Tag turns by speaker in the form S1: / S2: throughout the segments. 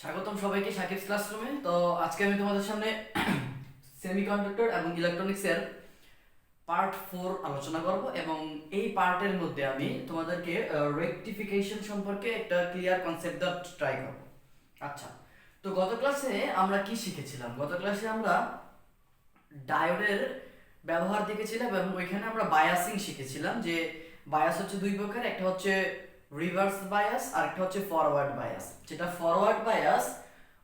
S1: স্বাগতম সবাইকে সাকিব ক্লাসরুমে। তো আজকে আমি তোমাদের সামনে সেমিকন্ডাক্টর এবং ইলেকট্রনিক্সের পার্ট 4 আলোচনা করব এবং এই পার্টের মধ্যে আমি তোমাদেরকে রেকটিফিকেশন সম্পর্কে একটা ক্লিয়ার কনসেপ্ট দেওয়ার ট্রাই করব। আচ্ছা, তো গত ক্লাসে আমরা কি শিখেছিলাম? গত ক্লাসে আমরা ডায়োডের ব্যবহার দেখেছিলাম এবং ওইখানে আমরা বায়াসিং শিখেছিলাম যে বায়াস হচ্ছে দুই প্রকার, একটা হচ্ছে রিভার্স বায়াস আর একটা হচ্ছে ফরওয়ার্ড বায়াস। যেটা ফরওয়ার্ড বায়াস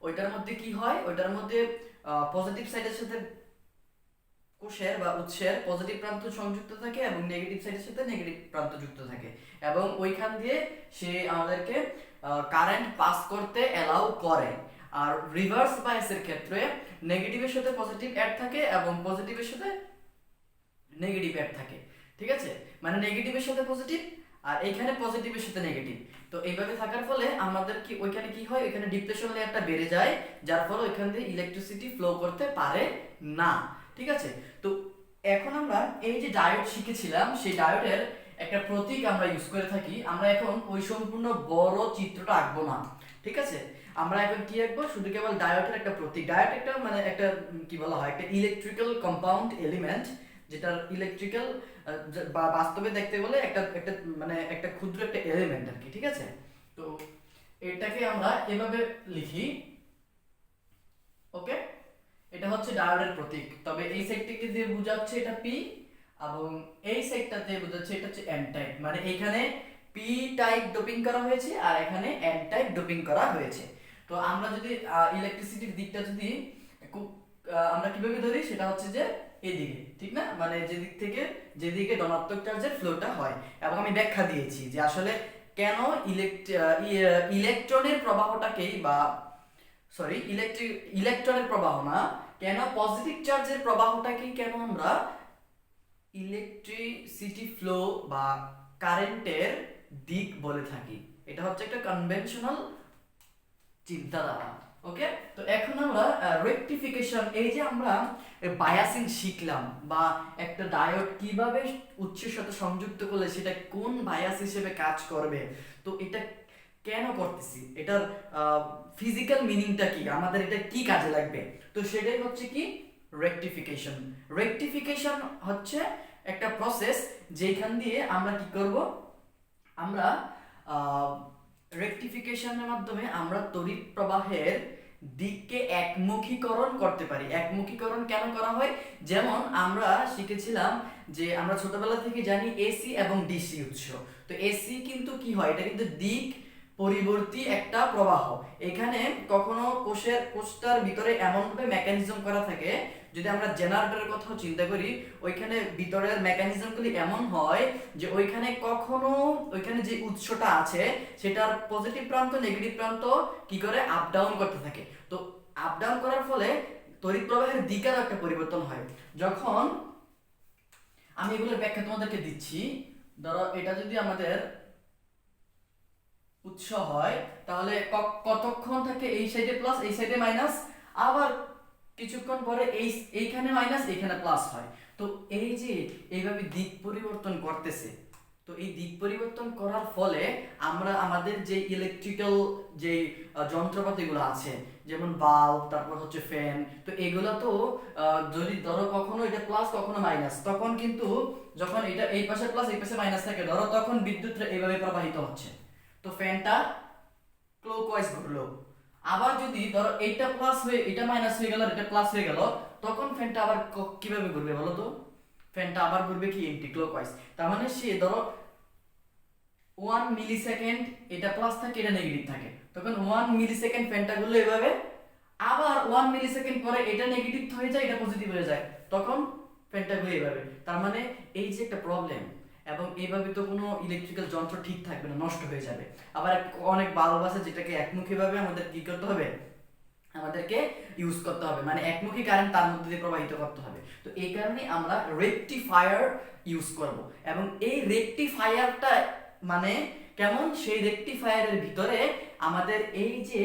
S1: ওইটার মধ্যে কি হয়, ওইটার মধ্যে পজিটিভ সাইডের সাথে কোষের বা উৎসের পজিটিভ প্রান্ত সংযুক্ত থাকে এবং নেগেটিভ সাইডের সাথে নেগেটিভ প্রান্ত যুক্ত থাকে এবং ওইখান দিয়ে সে আমাদেরকে কারেন্ট পাস করতে অ্যালাউ করে। আর রিভার্স বায়াসের ক্ষেত্রে নেগেটিভের সাথে পজিটিভ অ্যাড থাকে এবং পজিটিভের সাথে নেগেটিভ অ্যাড থাকে। ঠিক আছে, মানে নেগেটিভের সাথে পজিটিভ আর এইখানে পজিটিভের সাথে নেগেটিভ। তো এইভাবে থাকার ফলে আমাদের কি ওইখানে কি হয়, ওইখানে ডিপ্লেশন লেয়ারটা বেড়ে যায়, যার ফলে ওইখান দিয়ে ইলেকট্রিসিটি ফ্লো করতে পারে না। ঠিক আছে, তো এখন আমরা এই যে ডায়োড শিখেছিলাম সেই ডায়োডের একটা প্রতীক আমরা ইউজ করে থাকি। আমরা এখন ওই সম্পূর্ণ বড় চিত্রটা আঁকবো না। ঠিক আছে, আমরা এখন কি আঁকবো, শুধু কেবল ডায়োডের একটা প্রতীক। ডায়োড একটা মানে একটা কি বলা হয়, একটা ইলেকট্রিক্যাল কম্পাউন্ড এলিমেন্ট, যেটা ইলেকট্রিক্যাল বা বাস্তবে দেখতে গেলে একটা একটা মানে একটা ক্ষুদ্র একটা এলিমেন্ট আর কি। ঠিক আছে, তো এটাকে আমরা এভাবে লিখি। ওকে, এটা হচ্ছে ডায়োডের প্রতীক, তবে এই সাইডটাকে দিয়ে বোঝাচ্ছে এটা পি এবং এই সাইডটাতে বোঝাচ্ছে এটা হচ্ছে এন টাইপ। মানে এখানে পি টাইপ ডোপিং করা হয়েছে আর এখানে এন টাইপ ডোপিং করা হয়েছে। তো আমরা যদি ইলেকট্রিসিটির দিকটা যদি খুব আমরা কিভাবে ধরি, সেটা হচ্ছে যে এদিকে, ঠিক না? মানে যেদিকে ধনাত্মক চার্জের ফ্লোটা হয়। এবং আমি ব্যাখ্যা দিয়েছি যে আসলে কেন ইলেকট্রনের প্রবাহটাকেই বা সরি ইলেকট্রনের প্রবাহ না, কেন পজিটিভ চার্জের প্রবাহটাকেই কেন আমরা ইলেকট্রিসিটি ফ্লো বা কারেন্টের দিক বলে থাকি। এটা হচ্ছে একটা কনভেনশনাল চিন্তাধারা। ওকে, তো এখন আমরা রেকটিফিকেশন, এই যে আমরা বায়াসিং শিখলাম বা একটা ডায়োড কিভাবে উৎসের সাথে সংযুক্ত করলে সেটা কোন বায়াস হিসেবে কাজ করবে, তো এটা কেন করতেছি, এটার ফিজিক্যাল মিনিংটা কি, আমাদের এটা কি কাজে লাগবে, তো সেটাই হচ্ছে কি রেকটিফিকেশন। রেকটিফিকেশন হচ্ছে একটা প্রসেস যেখান দিয়ে আমরা কি করব, আমরা রেকটিফিকেশনের মাধ্যমে আমরা তড়িৎ প্রবাহের দিককে একমুখীকরণ করতে পারি। একমুখীকরণ কেন করা হয়, যেমন আমরা শিখেছিলাম যে আমরা ছোটবেলা থেকে জানি এসি এবং ডিসি উৎস। তো এসি কিন্তু কি হয়, এটা কিন্তু দিক পরিবর্তী একটা প্রবাহ। এখানে কখনো কোষটার ভিতরে এমনভাবে মেকানিজম করা থাকে, যদি আমরা জেনারেটরের কথাও চিন্তা করি, ওইখানে ভিতরের মেকানিজমগুলি এমন হয় যে ওইখানে যে উৎসটা আছে সেটার পজিটিভ প্রান্ত নেগেটিভ প্রান্ত কি করে আপ ডাউন করতে থাকে। তো আপ ডাউন করার ফলে তড়িৎ প্রবাহের দিকেরও একটা পরিবর্তন হয়। যখন আমি এগুলোর ব্যাখ্যা তোমাদেরকে দিচ্ছি, ধরো এটা যদি আমাদের উৎস হয়, তাহলে কতক্ষণ থাকে এই সাইডে প্লাস এই সাইডে মাইনাস, আবার কিছুক্ষণ পরে এইখানে মাইনাস এইখানে প্লাস হয়। তো এই যে এইভাবে দিক পরিবর্তন করতেছে, তো এই দিক পরিবর্তন করার ফলে আমরা আমাদের যে ইলেকট্রিক্যাল যে যন্ত্রপাতিগুলো আছে, যেমন বাল্ব, তারপর হচ্ছে ফ্যান, তো এগুলো তো যদি ধরো কখনো এটা প্লাস কখনো মাইনাস, তখন কিন্তু যখন এটা এই পাশে প্লাস এই পাশে মাইনাস থাকে ধরো, তখন বিদ্যুৎ এইভাবে প্রবাহিত হচ্ছে। তো ফ্যানটা ক্লকওয়াইজ ঘুরলো। আবার যদি ধরো এইটা প্লাস হয়ে এটা মাইনাস হয়ে গেল, এটা প্লাস হয়ে গেল, তখন ফ্যানটা আবার কিভাবে ঘুরবে বলো তো? ফ্যানটা আবার ঘুরবে কি এন্টি ক্লকওয়াইজ। তার মানে সে ধরো 1 মিলি সেকেন্ড এটা প্লাস থাকে এটা নেগেটিভ থাকে, তখন 1 মিলি সেকেন্ড ফ্যানটা ঘুরলো এভাবে, আবার 1 মিলি সেকেন্ড পরে এটা নেগেটিভ হয়ে যায় এটা পজিটিভ হয়ে যায়, তখন ফ্যানটা ঘুরে এভাবে। তার মানে এই যে একটা প্রবলেম, এবং এইভাবে তো কোনো ইলেকট্রিক্যাল যন্ত্র ঠিক থাকবে না, নষ্ট হয়ে যাবে। আবার অনেক বাল্ব আছে যেটাকে একমুখীভাবে আমাদের কি করতে হবে, আমাদেরকে ইউজ করতে হবে, মানে একমুখী কারেন্ট তার মধ্যে দিয়ে প্রবাহিত করতে হবে। তো এই কারণে আমরা রেকটিফায়ার ইউজ করব। এবং এই রেকটিফায়ারটা মানে কেমন, সেই রেকটিফায়ারের ভিতরে আমাদের এই যে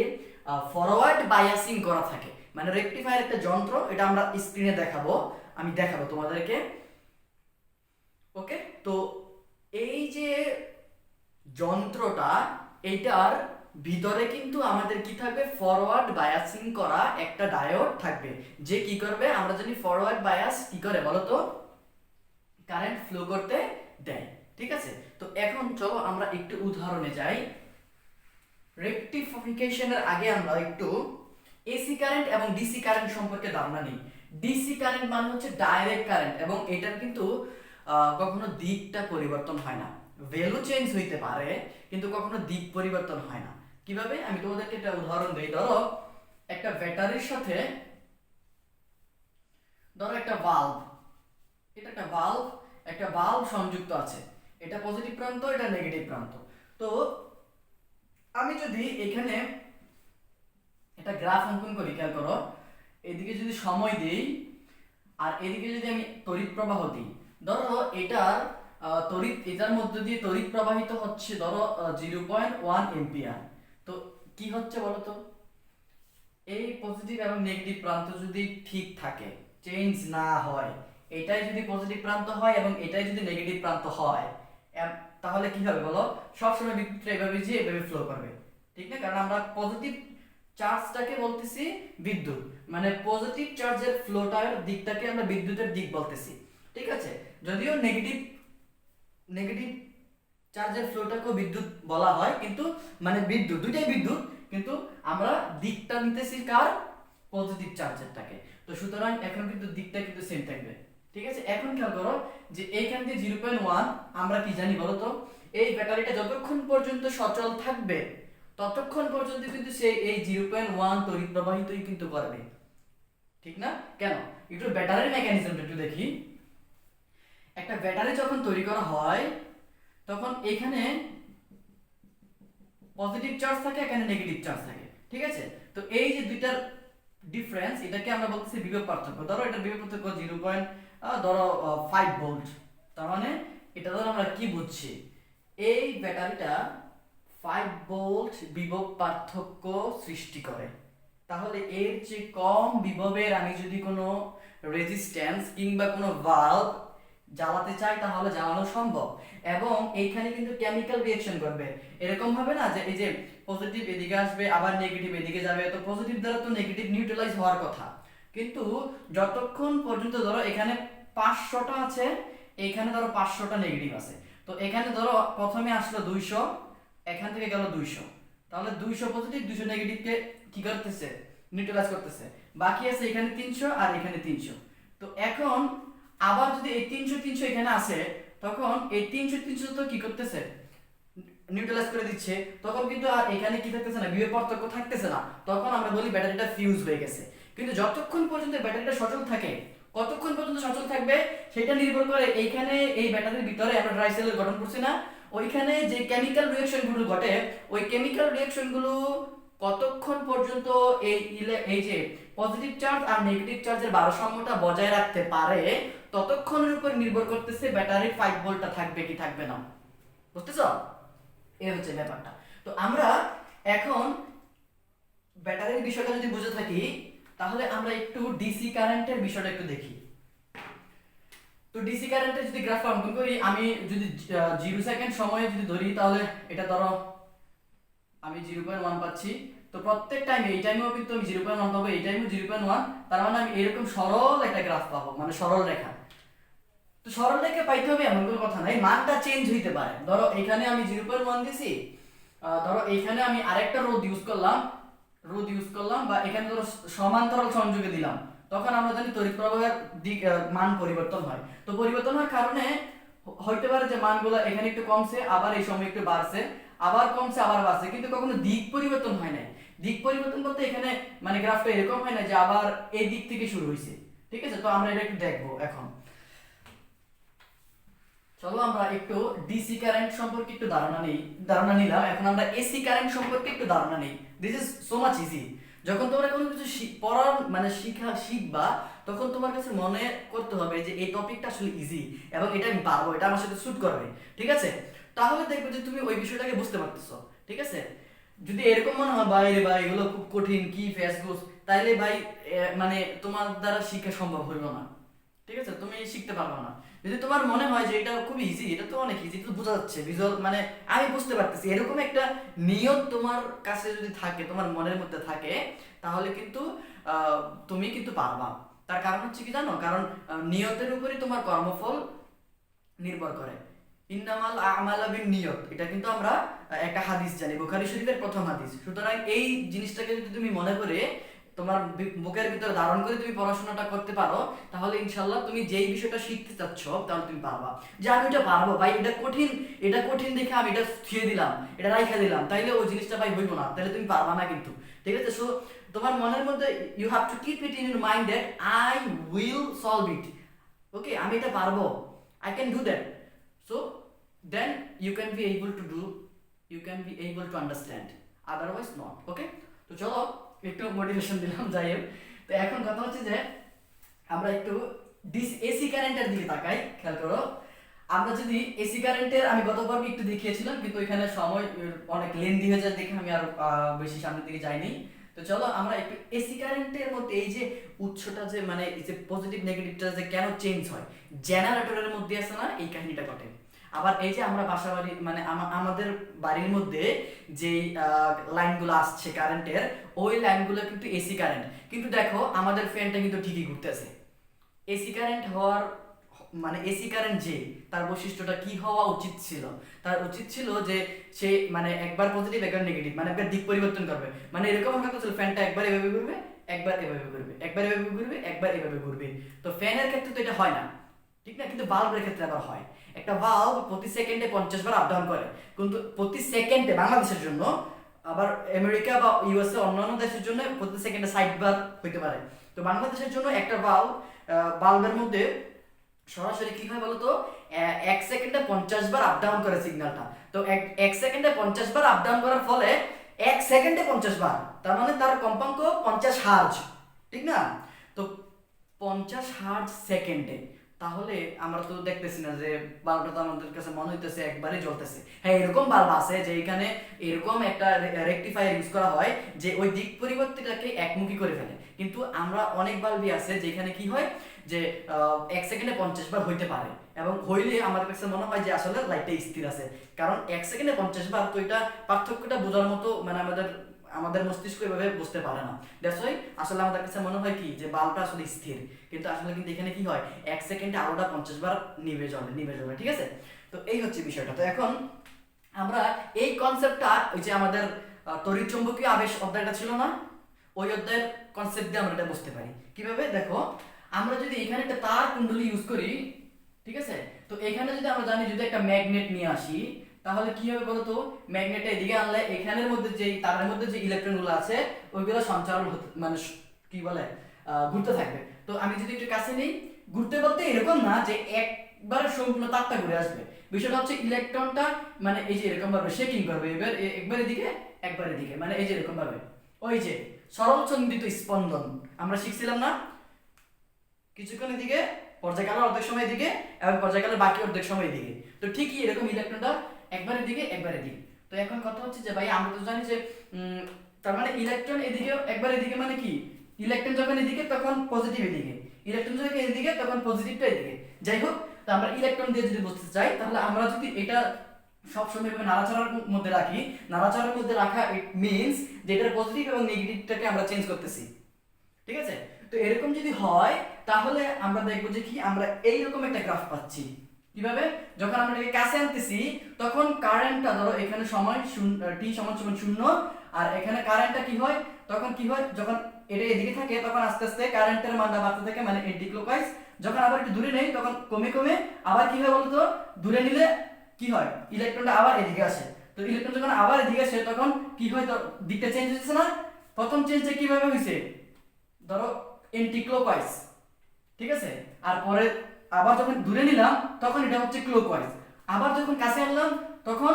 S1: ফরওয়ার্ড বায়াসিং করা থাকে। মানে রেকটিফায়ার একটা যন্ত্র, এটা আমরা স্ক্রিনে দেখাবো, আমি দেখাবো তোমাদেরকে। ওকে, তো এই যে যন্ত্রটা, এইটার ভিতরে কিন্তু আমাদের কি থাকবে, ফরওয়ার্ড বায়াসিং করা একটা ডায়োড থাকবে, যে কি করবে, আমরা জানি ফরওয়ার্ড বায়াস কি করে বলো তো, কারেন্ট ফ্লো করতে দেয়। ঠিক আছে, তো এখন চলো আমরা একটু উদাহরণে যাই। রেকটিফিকেশনের আগে আমরা একটু এসি কারেন্ট এবং ডিসি কারেন্ট সম্পর্কে ধারণা নিই। ডিসি কারেন্ট মানে হচ্ছে ডাইরেক্ট কারেন্ট, এবং এটার কিন্তু কখনো দিকটা পরিবর্তন হয় না, ভ্যালু চেঞ্জ হইতে পারে কিন্তু কখনো দিক পরিবর্তন হয় না। কিভাবে, আমি তোমাদেরকে একটা উদাহরণ দিই। ধরো একটা ব্যাটারির সাথে ধরো একটা বাল্ব, এটা একটা বাল্ব সংযুক্ত আছে, এটা পজিটিভ প্রান্ত, এটা নেগেটিভ প্রান্ত। তো আমি যদি এখানে একটা গ্রাফ অঙ্কন করি, খেয়াল করো, এদিকে যদি সময় দিই আর এদিকে যদি আমি তড়িৎ প্রবাহ দিই, ধরো এটার এটার মধ্যে দিয়ে তড়িৎ প্রবাহিত হচ্ছে ধরো 0.1 এম্পিয়ার। তো কি হচ্ছে বলো তো, এই পজিটিভ এবং নেগেটিভ প্রান্ত যদি ঠিক থাকে, চেঞ্জ না হয়, এটাই যদি পজিটিভ প্রান্ত হয় এবং এটাই যদি নেগেটিভ প্রান্ত হয়, তাহলে কি হবে বলো, সবসময় বিদ্যুৎটা এভাবে যে এভাবে ফ্লো করবে, ঠিক না? কারণ আমরা পজিটিভ চার্জটাকে বলতেছি বিদ্যুৎ, মানে পজিটিভ চার্জের ফ্লোটার দিকটাকে আমরা বিদ্যুতের দিক বলতেছি। ঠিক আছে, যদিও নেগেটিভ নেগেটিভ চার্জের ফ্লোটাকেও বিদ্যুৎ বলা হয়, কিন্তু মানে বিদ্যুৎ, দুইটাই বিদ্যুৎ, কিন্তু আমরা দিকটা নিতেছি কার, পজিটিভ চার্জেরটাকে। তো সুতরাং এখন কিন্তু দিকটা কিন্তু সেম থাকবে। ঠিক আছে, এখন খেয়াল করো যে এইখান দিয়ে 0.1 আমরা কি জানি বলো তো, এই ব্যাটারিটা যতক্ষণ পর্যন্ত সচল থাকবে ততক্ষণ পর্যন্ত কিন্তু সে এই 0.1 তড়িৎ প্রবাহিতই কিন্তু করবে, ঠিক না? কেন, একটু ব্যাটারির মেকানিজমটা একটু দেখি। একটা ব্যাটারি যখন তৈরি করা হয় তখন এখানে পজিটিভ চার্জ থাকে, এখানে নেগেটিভ চার্জ থাকে। ঠিক আছে, তো এই যে দুইটার ডিফারেন্স, এটাকে আমরা বলতেছি বিভব পার্থক্য। ধরো এটার বিভব পার্থক্য 0.5 ভোল্ট। তার মানে এটা ধরো আমরা কি বুঝছি, এই ব্যাটারিটা 5 ভোল্ট বিভব পার্থক্য সৃষ্টি করে। তাহলে এর যে কম বিভবের আমি যদি কোনো রেজিস্ট্যান্স কিংবা কোনো ভালভ জ্বালাতে চাই তাহলে জ্বালানো সম্ভব। এবং এইখানে কিন্তু কেমিক্যাল রিঅ্যাকশন করবে, এরকম হবে না যে এই যে পজিটিভ এদিকে আসবে আবার নেগেটিভ এদিকে যাবে, তো পজিটিভ দ্বারা তো নেগেটিভ নিউট্রালাইজ হওয়ার কথা, কিন্তু যতক্ষণ পর্যন্ত ধরো এখানে 500টা আছে, এখানে ধরো 500টা নেগেটিভ আছে, তো এখানে ধরো প্রথমে আসলো 200, এখান থেকে গেল 200, তাহলে 200 পজিটিভ 200 নেগেটিভকে কি করতেছে, নিউট্রালাইজ করতেছে। বাকি আছে এখানে 300 আর এখানে 300। তো এখন আবার যদি এই 300 300 এখানে আসে, তখন এই 300 300 তো কি করতেছে, নিউট্রালাইজ করে দিচ্ছে, তখন কিন্তু আর এখানে কি থাকতেছে না, বিভব পার্থক্য থাকতেছে না, তখন আমরা বলি ব্যাটারিটা ফিউজ হয়ে গেছে। কিন্তু যতক্ষণ পর্যন্ত ব্যাটারিটা সচল থাকে, কতক্ষণ পর্যন্ত সচল থাকবে সেটা নির্ভর করে এইখানে এই ব্যাটারির ভিতরে আমরা ড্রাই সেলের গঠন করছি না, ওইখানে যে কেমিক্যাল রিঅ্যাকশন গুলো ঘটে, ওই কেমিক্যাল রিঅ্যাকশন গুলো কতক্ষণ পর্যন্ত এই যে পজিটিভ চার্জ আর নেগেটিভ চার্জের ভারসাম্যটা বজায় রাখতে পারে, ততক্ষণের উপর নির্ভর করতেছে ব্যাটারির 5 ভোল্টটা থাকবে কি থাকবে না। বুঝতেছো, এই হচ্ছে ব্যাপারটা। তো আমরা এখন ব্যাটারির বিষয়টা যদি বুঝে থাকি, তাহলে আমরা একটু ডিসি কারেন্টের বিষয়টা একটু দেখি। তো ডিসি কারেন্টের যদি গ্রাফ অঙ্কন করি, আমি যদি 0 সেকেন্ড সময়ে যদি ধরি, তাহলে এটা ধরো আমি 0.1 পাচ্ছি, তো প্রত্যেক টাইমে এই টাইমেও কিন্তু আমি 0.1 পাবো, এই টাইমেও 0.1, তার মানে আমি এরকম সরল একটা গ্রাফ পাবো, মানে সরল রেখা। তো সরল রেখা পাইতে হবে এমন কোনো কথা নাই, মানটা চেঞ্জ হইতে পারে। ধরো এখানে আমি 0.1 দিছি, ধরো এইখানে আমি আরেকটা রোধ ইউজ করলাম, বা এখানে ধরো সমান্তরাল সংযোগে দিলাম, তখন আমরা জানি তড়িৎ প্রবাহের দিক মান পরিবর্তন হয়। তো পরিবর্তন হওয়ার কারণে হইতে পারে যে মানগুলো এখানে একটু কমছে, আবার এই সময় একটু বাড়ছে, আবার কমছে আবার বাড়ছে, কিন্তু কখনো দিক পরিবর্তন হয় না। দিক পরিবর্তন বলতে এখানে মানে গ্রাফটা এরকম হয় না যে আবার এই দিক থেকে শুরু হয়েছে। ঠিক আছে, তো আমরা এটা একটু দেখবো এখন। চলো আমরা একটু ডিসি কারেন্ট সম্পর্কে একটু ধারণা নিলাম, এখন আমরা এসি কারেন্ট সম্পর্কে একটু ধারণা নেই। This is so much easy. যখন তোমরা কোনো কিছু পড়ার মানে শিখবা, তখন তোমার কাছে মনে করতে হবে যে এই টপিকটা আসলে ইজি এবং এটা আমি পারবো, এটা আমার সাথে স্যুট করবে। ঠিক আছে, তাহলে দেখবে যে তুমি ওই বিষয়টাকে বুঝতে পারতেছো। ঠিক আছে, যদি এরকম মনে হয় বাইরে ভাই এগুলো খুব কঠিন কি ফেসবুক, তাইলে ভাই মানে তোমার দ্বারা শিখা সম্ভব হইল না। ঠিক আছে, তুমি শিখতে পারবে না। যদি তোমার মনে হয় যে এটা খুব ইজি, এটা তো অনেক ইজি, তো বোঝা যাচ্ছে ভিজুয়াল, মানে আমি বুঝতে পারতেছি, এরকম একটা নিয়ত তোমার কাছে যদি থাকে, তোমার মনের মধ্যে থাকে, তাহলে কিন্তু তুমি কিন্তু পারবা। তার কারণ হচ্ছে কি জানো, কারণ নিয়তের উপরই তোমার কর্মফল নির্ভর করে। ইন্নামাল আমালা বিন নিয়ত, এটা কিন্তু আমরা একটা হাদিস জানি, বুখারী শরীফের প্রথম হাদিস। সুতরাং এই জিনিসটাকে যদি তুমি মনে করে তোমার বুকের ভিতরে ধারণ করে তুমি পড়াশোনাটা করতে পারো, তাহলে ইনশাল্লাহ তুমি যেই বিষয়টা শিখতে চাচ্ছ তাহলে তুমি পারবা। যে আমি এটা পারবো ভাই, এটা কঠিন, এটা কঠিন দেখে আমি এটা থুয়ে দিলাম, এটা রাইখা দিলাম, তাইলে ওই জিনিসটা ভাই হইব না, তাহলে তুমি পারবা না কিন্তু। ঠিক আছে? সো তোমার মনের মধ্যে you have to keep it in your mind that I will solve it. Okay, আমি এটা পারবো, I can do that. So then you can be able to do, you can be able to understand, otherwise not. Okay, তো চলো একটু motivation দিলাম, যাই হোক। তো এখন কথা হচ্ছে যে আমরা একটু এসি কারেন্টের দিকে তাকাই, খেয়াল করো। আমরা যদি এসি কারেন্টের, আমি গত পর্বে একটু দেখিয়েছিলাম কিন্তু এখানে সময় অনেক লেন্দি হয়ে যায় দেখে আমি আর বেশি সামনের দিকে যাইনি। তো চলো আমরা একটু এসি কারেন্টের মধ্যে এই যে উৎসটা, যে মানে এই যে পজিটিভ নেগেটিভটা যে কেন চেঞ্জ হয়, জেনারেটরের মধ্যে আছে না, এই কাহিনীটা ঘটে। আবার এই যে আমরা বাসা বাড়ি, মানে আমাদের বাড়ির মধ্যে যে লাইনগুলো আসছে কারেন্টের, ওই লাইনগুলো কিন্তু এসি কারেন্ট। কিন্তু দেখো আমাদের ফ্যানটা কিন্তু ঠিকই ঘুরতেছে। এসি কারেন্ট হওয়ার, মানে এসি কারেন্ট যে, তার বৈশিষ্ট্যটা কি হওয়া উচিত ছিল, তার উচিত ছিল যে সে মানে একবার পজিটিভ একবার নেগেটিভ, মানে একবার দিক পরিবর্তন করবে। মানে এরকম একটা ছিল, ফ্যানটা একবার এভাবে ঘুরবে, একবার এভাবে ঘুরবে, একবার এভাবে ঘুরবে, একবার এভাবে ঘুরবে। তো ফ্যানের ক্ষেত্রে তো এটা হয় না, ঠিক না? কিন্তু বাল্বের ক্ষেত্রে আবার হয়। একটা বাল্ব প্রতি সেকেন্ডে 50 বার আপ ডাউন করে, কিন্তু প্রতি সেকেন্ডে বাংলাদেশের জন্য, আবার আমেরিকা বা ইউএসএ অন্যান্য দেশের জন্য প্রতি সেকেন্ডে 60 বার হইতে পারে। তো বাংলাদেশের জন্য একটা বাল্বের মধ্যে সরাসরি কি হয় বলতো, 1 সেকেন্ডে 50 বার আপ ডাউন করে সিগন্যালটা। তো 1 সেকেন্ডে 50 বার আপ ডাউন করার ফলে 1 সেকেন্ডে 50 বার, তার মানে তার কম্পাঙ্ক 50 হার্জ, ঠিক না? তো 50 হার্জ সেকেন্ডে, তাহলে আমরা তো দেখতেছি না যে বাল্বটা, তো আমাদের কাছে মনে হইতেছে একবারে জ্বলতেছে। হ্যাঁ, এরকম বাল্ব আছে যে এখানে এরকম একটা রেকটিফায়ার ইউজ করা হয় যে ওই দিক পরিবর্তনটাকে একমুখী করে ফেলে। কিন্তু আমরা অনেক বাল্বই আছে যেখানে কি হয় যে 1 সেকেন্ডে 50 বার হইতে পারে, এবং হইলে আমাদের কাছে মনে হয় যে আসলে লাইটটা স্থির আছে। কারণ 1 সেকেন্ডে 50 বার, তো এটা পার্থক্যটা বোঝার মতো, মানে আমাদের মস্তিষ্ক এভাবে বুঝতে পারে না। দ্যাটস ওয়াই আসলে আমাদের কাছে মনে হয় কি যে বাল্বটা আসলে স্থির, কিন্তু আসলে কিন্তু এখানে কি হয়, 1 সেকেন্ডে আলোটা 50 বার নিভে জ্বলে, ঠিক আছে? তো এই হচ্ছে বিষয়টা। তো এখন আমরা এই কনসেপ্টটা, ওই যে আমাদের তড়িৎ চুম্বকীয় আবেশ অধ্যায়টা ছিল না, ওই অধ্যায়ের কনসেপ্ট দিয়ে আমরা এটা বুঝতে পারি। কিভাবে দেখো, আমরা যদি এখানে একটা তার কুণ্ডলী ইউজ করি, ঠিক আছে? তো এখানে যদি আমরা জানি, যদি একটা ম্যাগনেট নিয়ে আসি, তাহলে কি হবে বলতো, ম্যাগনেটটা এদিকে আনলে এখানের মধ্যে যে তারের মধ্যে যে ইলেকট্রনগুলো আছে ওইগুলো সঞ্চারণ হতে, মানে কি বলে, ঘুরতে থাকবে। তো আমি যদি একটু কাছে নেই, ঘুরতে বলতে এরকম না যে একবারে সম্পূর্ণ তারটা ঘুরে আসবে। বিষয়টা হচ্ছে ইলেকট্রনটা মানে এই যে এরকম ভাবে শেকিং করবে, এবার একবার এদিকে একবার এদিকে, মানে এই যে এরকম ভাবে, ওই যে সরল চন্দিত স্পন্দন আমরা শিখছিলাম না, কিছুক্ষণ এদিকে, পর্যায়কালের অর্ধেক সময় এদিকে, এবং পর্যায়কালের বাকি অর্ধেক সময় এদিকে। তো ঠিকই এরকম ইলেকট্রনটা একবার এদিকে একবার এদিকে। তো এখন কথা হচ্ছে যে ভাই আমরা তো জানি যে তার মানে ইলেকট্রন এদিকে একবার এদিকে, মানে কি, ইলেকট্রন যখন এদিকে তখন পজিটিভ এদিকে, ইলেকট্রন যখন এদিকে তখন পজিটিভটা এদিকে। যাই হোক, তো আমরা ইলেকট্রন দিয়ে যদি বুঝতে চাই, তাহলে আমরা যদি এটা সবসময় নাড়াচাড়ার মধ্যে রাখি, নাড়াচাড়ার মধ্যে রাখা ইট মিনস যে এটার পজিটিভ এবং নেগেটিভটাকে আমরা চেঞ্জ করতেছি, ঠিক আছে? তো এরকম যদি হয়, তাহলে আমরা দেখবো যে কি, আমরা এইরকম একটা গ্রাফ পাচ্ছি। কিভাবে, যখন আমরা এটাকে কাছে আনতেছি তখন কারেন্টটা, ধরো এখানে সময় টি সমান সমান 0, আর এখানে কারেন্টটা কি হয়, তখন কি হয়, যখন এটা এদিকে থাকে তখন আস্তে আস্তে কারেন্টের মানটা বাড়তে থাকে, মানে এন্টি ক্লকওয়াইজ। যখন আবার একটু দূরে নেই তখন কমে কমে আবার কি হয় বলতো, দূরে নিলে কি হয়, ইলেকট্রনটা আবার এদিকে আসে। তো ইলেকট্রন যখন আবার এদিকে আসে তখন কি হয়, দিকটা চেঞ্জ হচ্ছে না? প্রথম চেঞ্জটা কিভাবে হয়েছে, ধরো এন্টি ক্লকওয়াইজ, ঠিক আছে? আর পরে আবার যখন দূরে নিলাম তখন এটা হচ্ছে ক্লকওয়াইজ, আবার যখন কাছে আনলাম তখন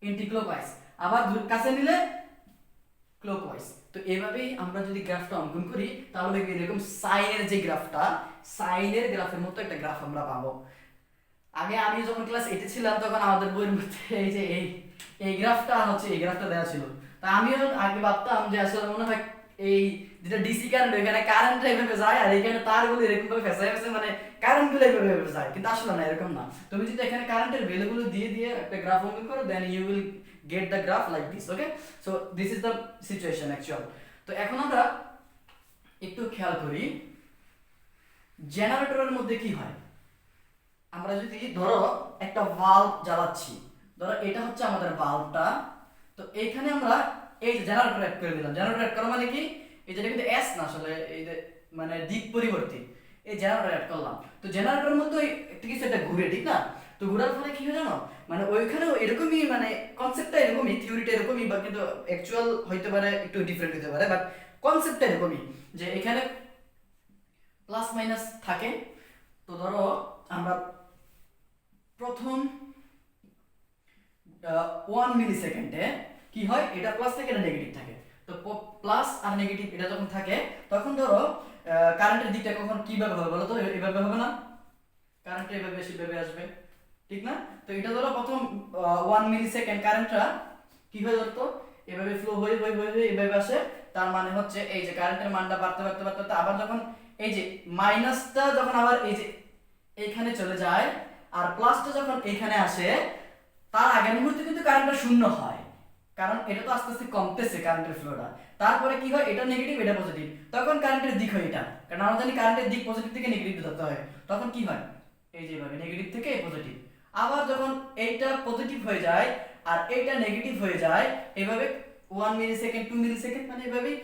S1: এন্টি ক্লকওয়াইজ, আবার কাছে নিলে ক্লকওয়াইজ। তো এভাবেই আমরা যদি গ্রাফটা অঙ্কন করি তাহলে দেখবি এরকম সাইনের যে গ্রাফটা, সাইনের গ্রাফের মতো একটা গ্রাফ আমরা পাবো। আগে আমি যখন ক্লাস 8 এ ছিলাম তখন আমাদের বইয়ের মধ্যে এই যে এই গ্রাফটা হচ্ছে, এই গ্রাফটা দেওয়া ছিল। তা আমিও আগে ভাবতাম যে আসলে মনে হয় এই যেটা ডিসি কারেন্ট, এখানে কারেন্ট এভাবে যায় আর এখানে তারগুলো এরকম ভাবে ফেঁসায় ফেঁসে, মানে কারেন্টগুলো এভাবে এভাবে যায়, কিন্তু আসলে না, এরকম না। তুমি যদি এখানে কারেন্টের ভ্যালুগুলো দিয়ে দিয়ে একটা গ্রাফ অঙ্কন করো, then you will get the graph like this. Okay, so this is the situation actual. তো এখন আমরা একটু খেয়াল করি জেনারেটরের মধ্যে কি হয়। আমরা যদি ধরো একটা ভালভ জ্বালাচ্ছি, ধরো এটা হচ্ছে আমাদের ভালভটা, তো এইখানে আমরা এই যে জেনারেটর অ্যাড করে দিলাম। জেনারেটর অ্যাড করা মানে কি, এই যেটা কিন্তু এস না, আসলে এই যে মানে দিক পরিবর্তী, এই জেনারেটর অ্যাড করলাম। তো জেনারেটরের মধ্যে একটা কিছু একটা ঘুরে, ঠিক না? তো ঘোরার ফলে কি হয় জানো, মানে ওইখানেও এরকমই, মানে কনসেপ্টটা এরকমই, থিওরিটা এরকমই, বা কিন্তু অ্যাকচুয়াল হইতে পারে একটু ডিফারেন্ট হতে পারে, বাট কনসেপ্টটা এরকমই যে এখানে প্লাস মাইনাস থাকে। তো ধরো আমরা প্রথম 1 মিলি সেকেন্ডে কি হয়, এটা প্লাস থাকে, এটা নেগেটিভ থাকে। তো প্লাস আর নেগেটিভ এটা যখন থাকে, তখন ধরো কারেন্টের দিকটা কখন কিভাবে হবে বলো তো, এভাবে হবে না, কারেন্ট এভাবে বেশি ভাবে আসবে, ঠিক না? তো এটা ধরো প্রথম 1 মিলি সেকেন্ড কারেন্টটা কি হয়ে ধরতো এভাবে ফ্লো হয়ে হয়ে হয়ে হয়ে এভাবে আসে। তার মানে হচ্ছে এই যে কারেন্টের মানটা বাড়তে বাড়তে বাড়তে বাড়তে আবার যখন এই যে মাইনাসটা যখন আবার এই যে এইখানে চলে যায়, আর প্লাসটা যখন এখানে আসে, তার আগের মুহূর্তে কিন্তু কারেন্টটা শূন্য হয়, কারণ এটা তো আস্তে আস্তে কমতেছে কারেন্টের ফ্লোটা। তারপরে কি হয়, এটা নেগেটিভ এটা পজিটিভ, তখন কারেন্টের দিক হয় এটা, কারণ আমরা জানি কারেন্টের দিক পজিটিভ থেকে নেগেটিভ ধরতে হয়। তখন কি হয়, এই যে এইভাবে নেগেটিভ থেকে পজিটিভ, আবার যখন এইটা পজিটিভ হয়ে যায় আর এইটা নেগেটিভ হয়ে যায়, এইভাবে 1 মিলি সেকেন্ড 2 মিলি সেকেন্ড, মানে এইভাবেই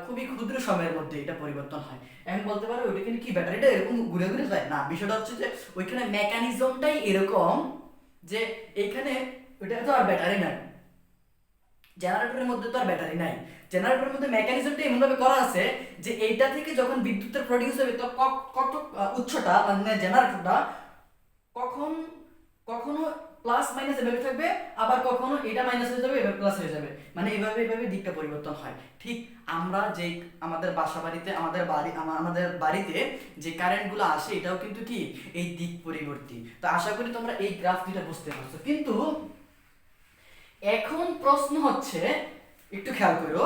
S1: খুবই ক্ষুদ্র সময়ের মধ্যে এটা পরিবর্তন হয়। এখন বলতে পারো ওইটা কিন্তু কি ব্যাটারিটা এরকম ঘুরে ঘুরে যায় না, বিষয়টা হচ্ছে যে ওইখানে মেকানিজমটাই এরকম যে এইখানে ওইটা তো আর ব্যাটারি নাই, জেনারেটরের মধ্যে তো আর ব্যাটারি নাই, জেনারেটরের মধ্যে মেকানিজমটা এমন ভাবে করা আছে যে এইটা থেকে যখন বিদ্যুতের প্রডিউস হবে, তো কত উৎসটা মানে জেনারেটরটা কখন কখনো প্লাস মাইনাস এভাবে থাকবে, আবার কখনো এটা মাইনাস হয়ে যাবে এভাবে প্লাস হয়ে যাবে, মানে এভাবে এভাবে দিকটা পরিবর্তন হয়। ঠিক আমরা যে আমাদের বাসা বাড়িতে আমাদের বাড়িতে যে কারেন্টগুলো আসে, এটাও কিন্তু কি এই দিক পরিবর্তী। তো আশা করি তোমরা এই গ্রাফ দুইটা বুঝতে পারছো। কিন্তু এখন প্রশ্ন হচ্ছে, একটু খেয়াল করো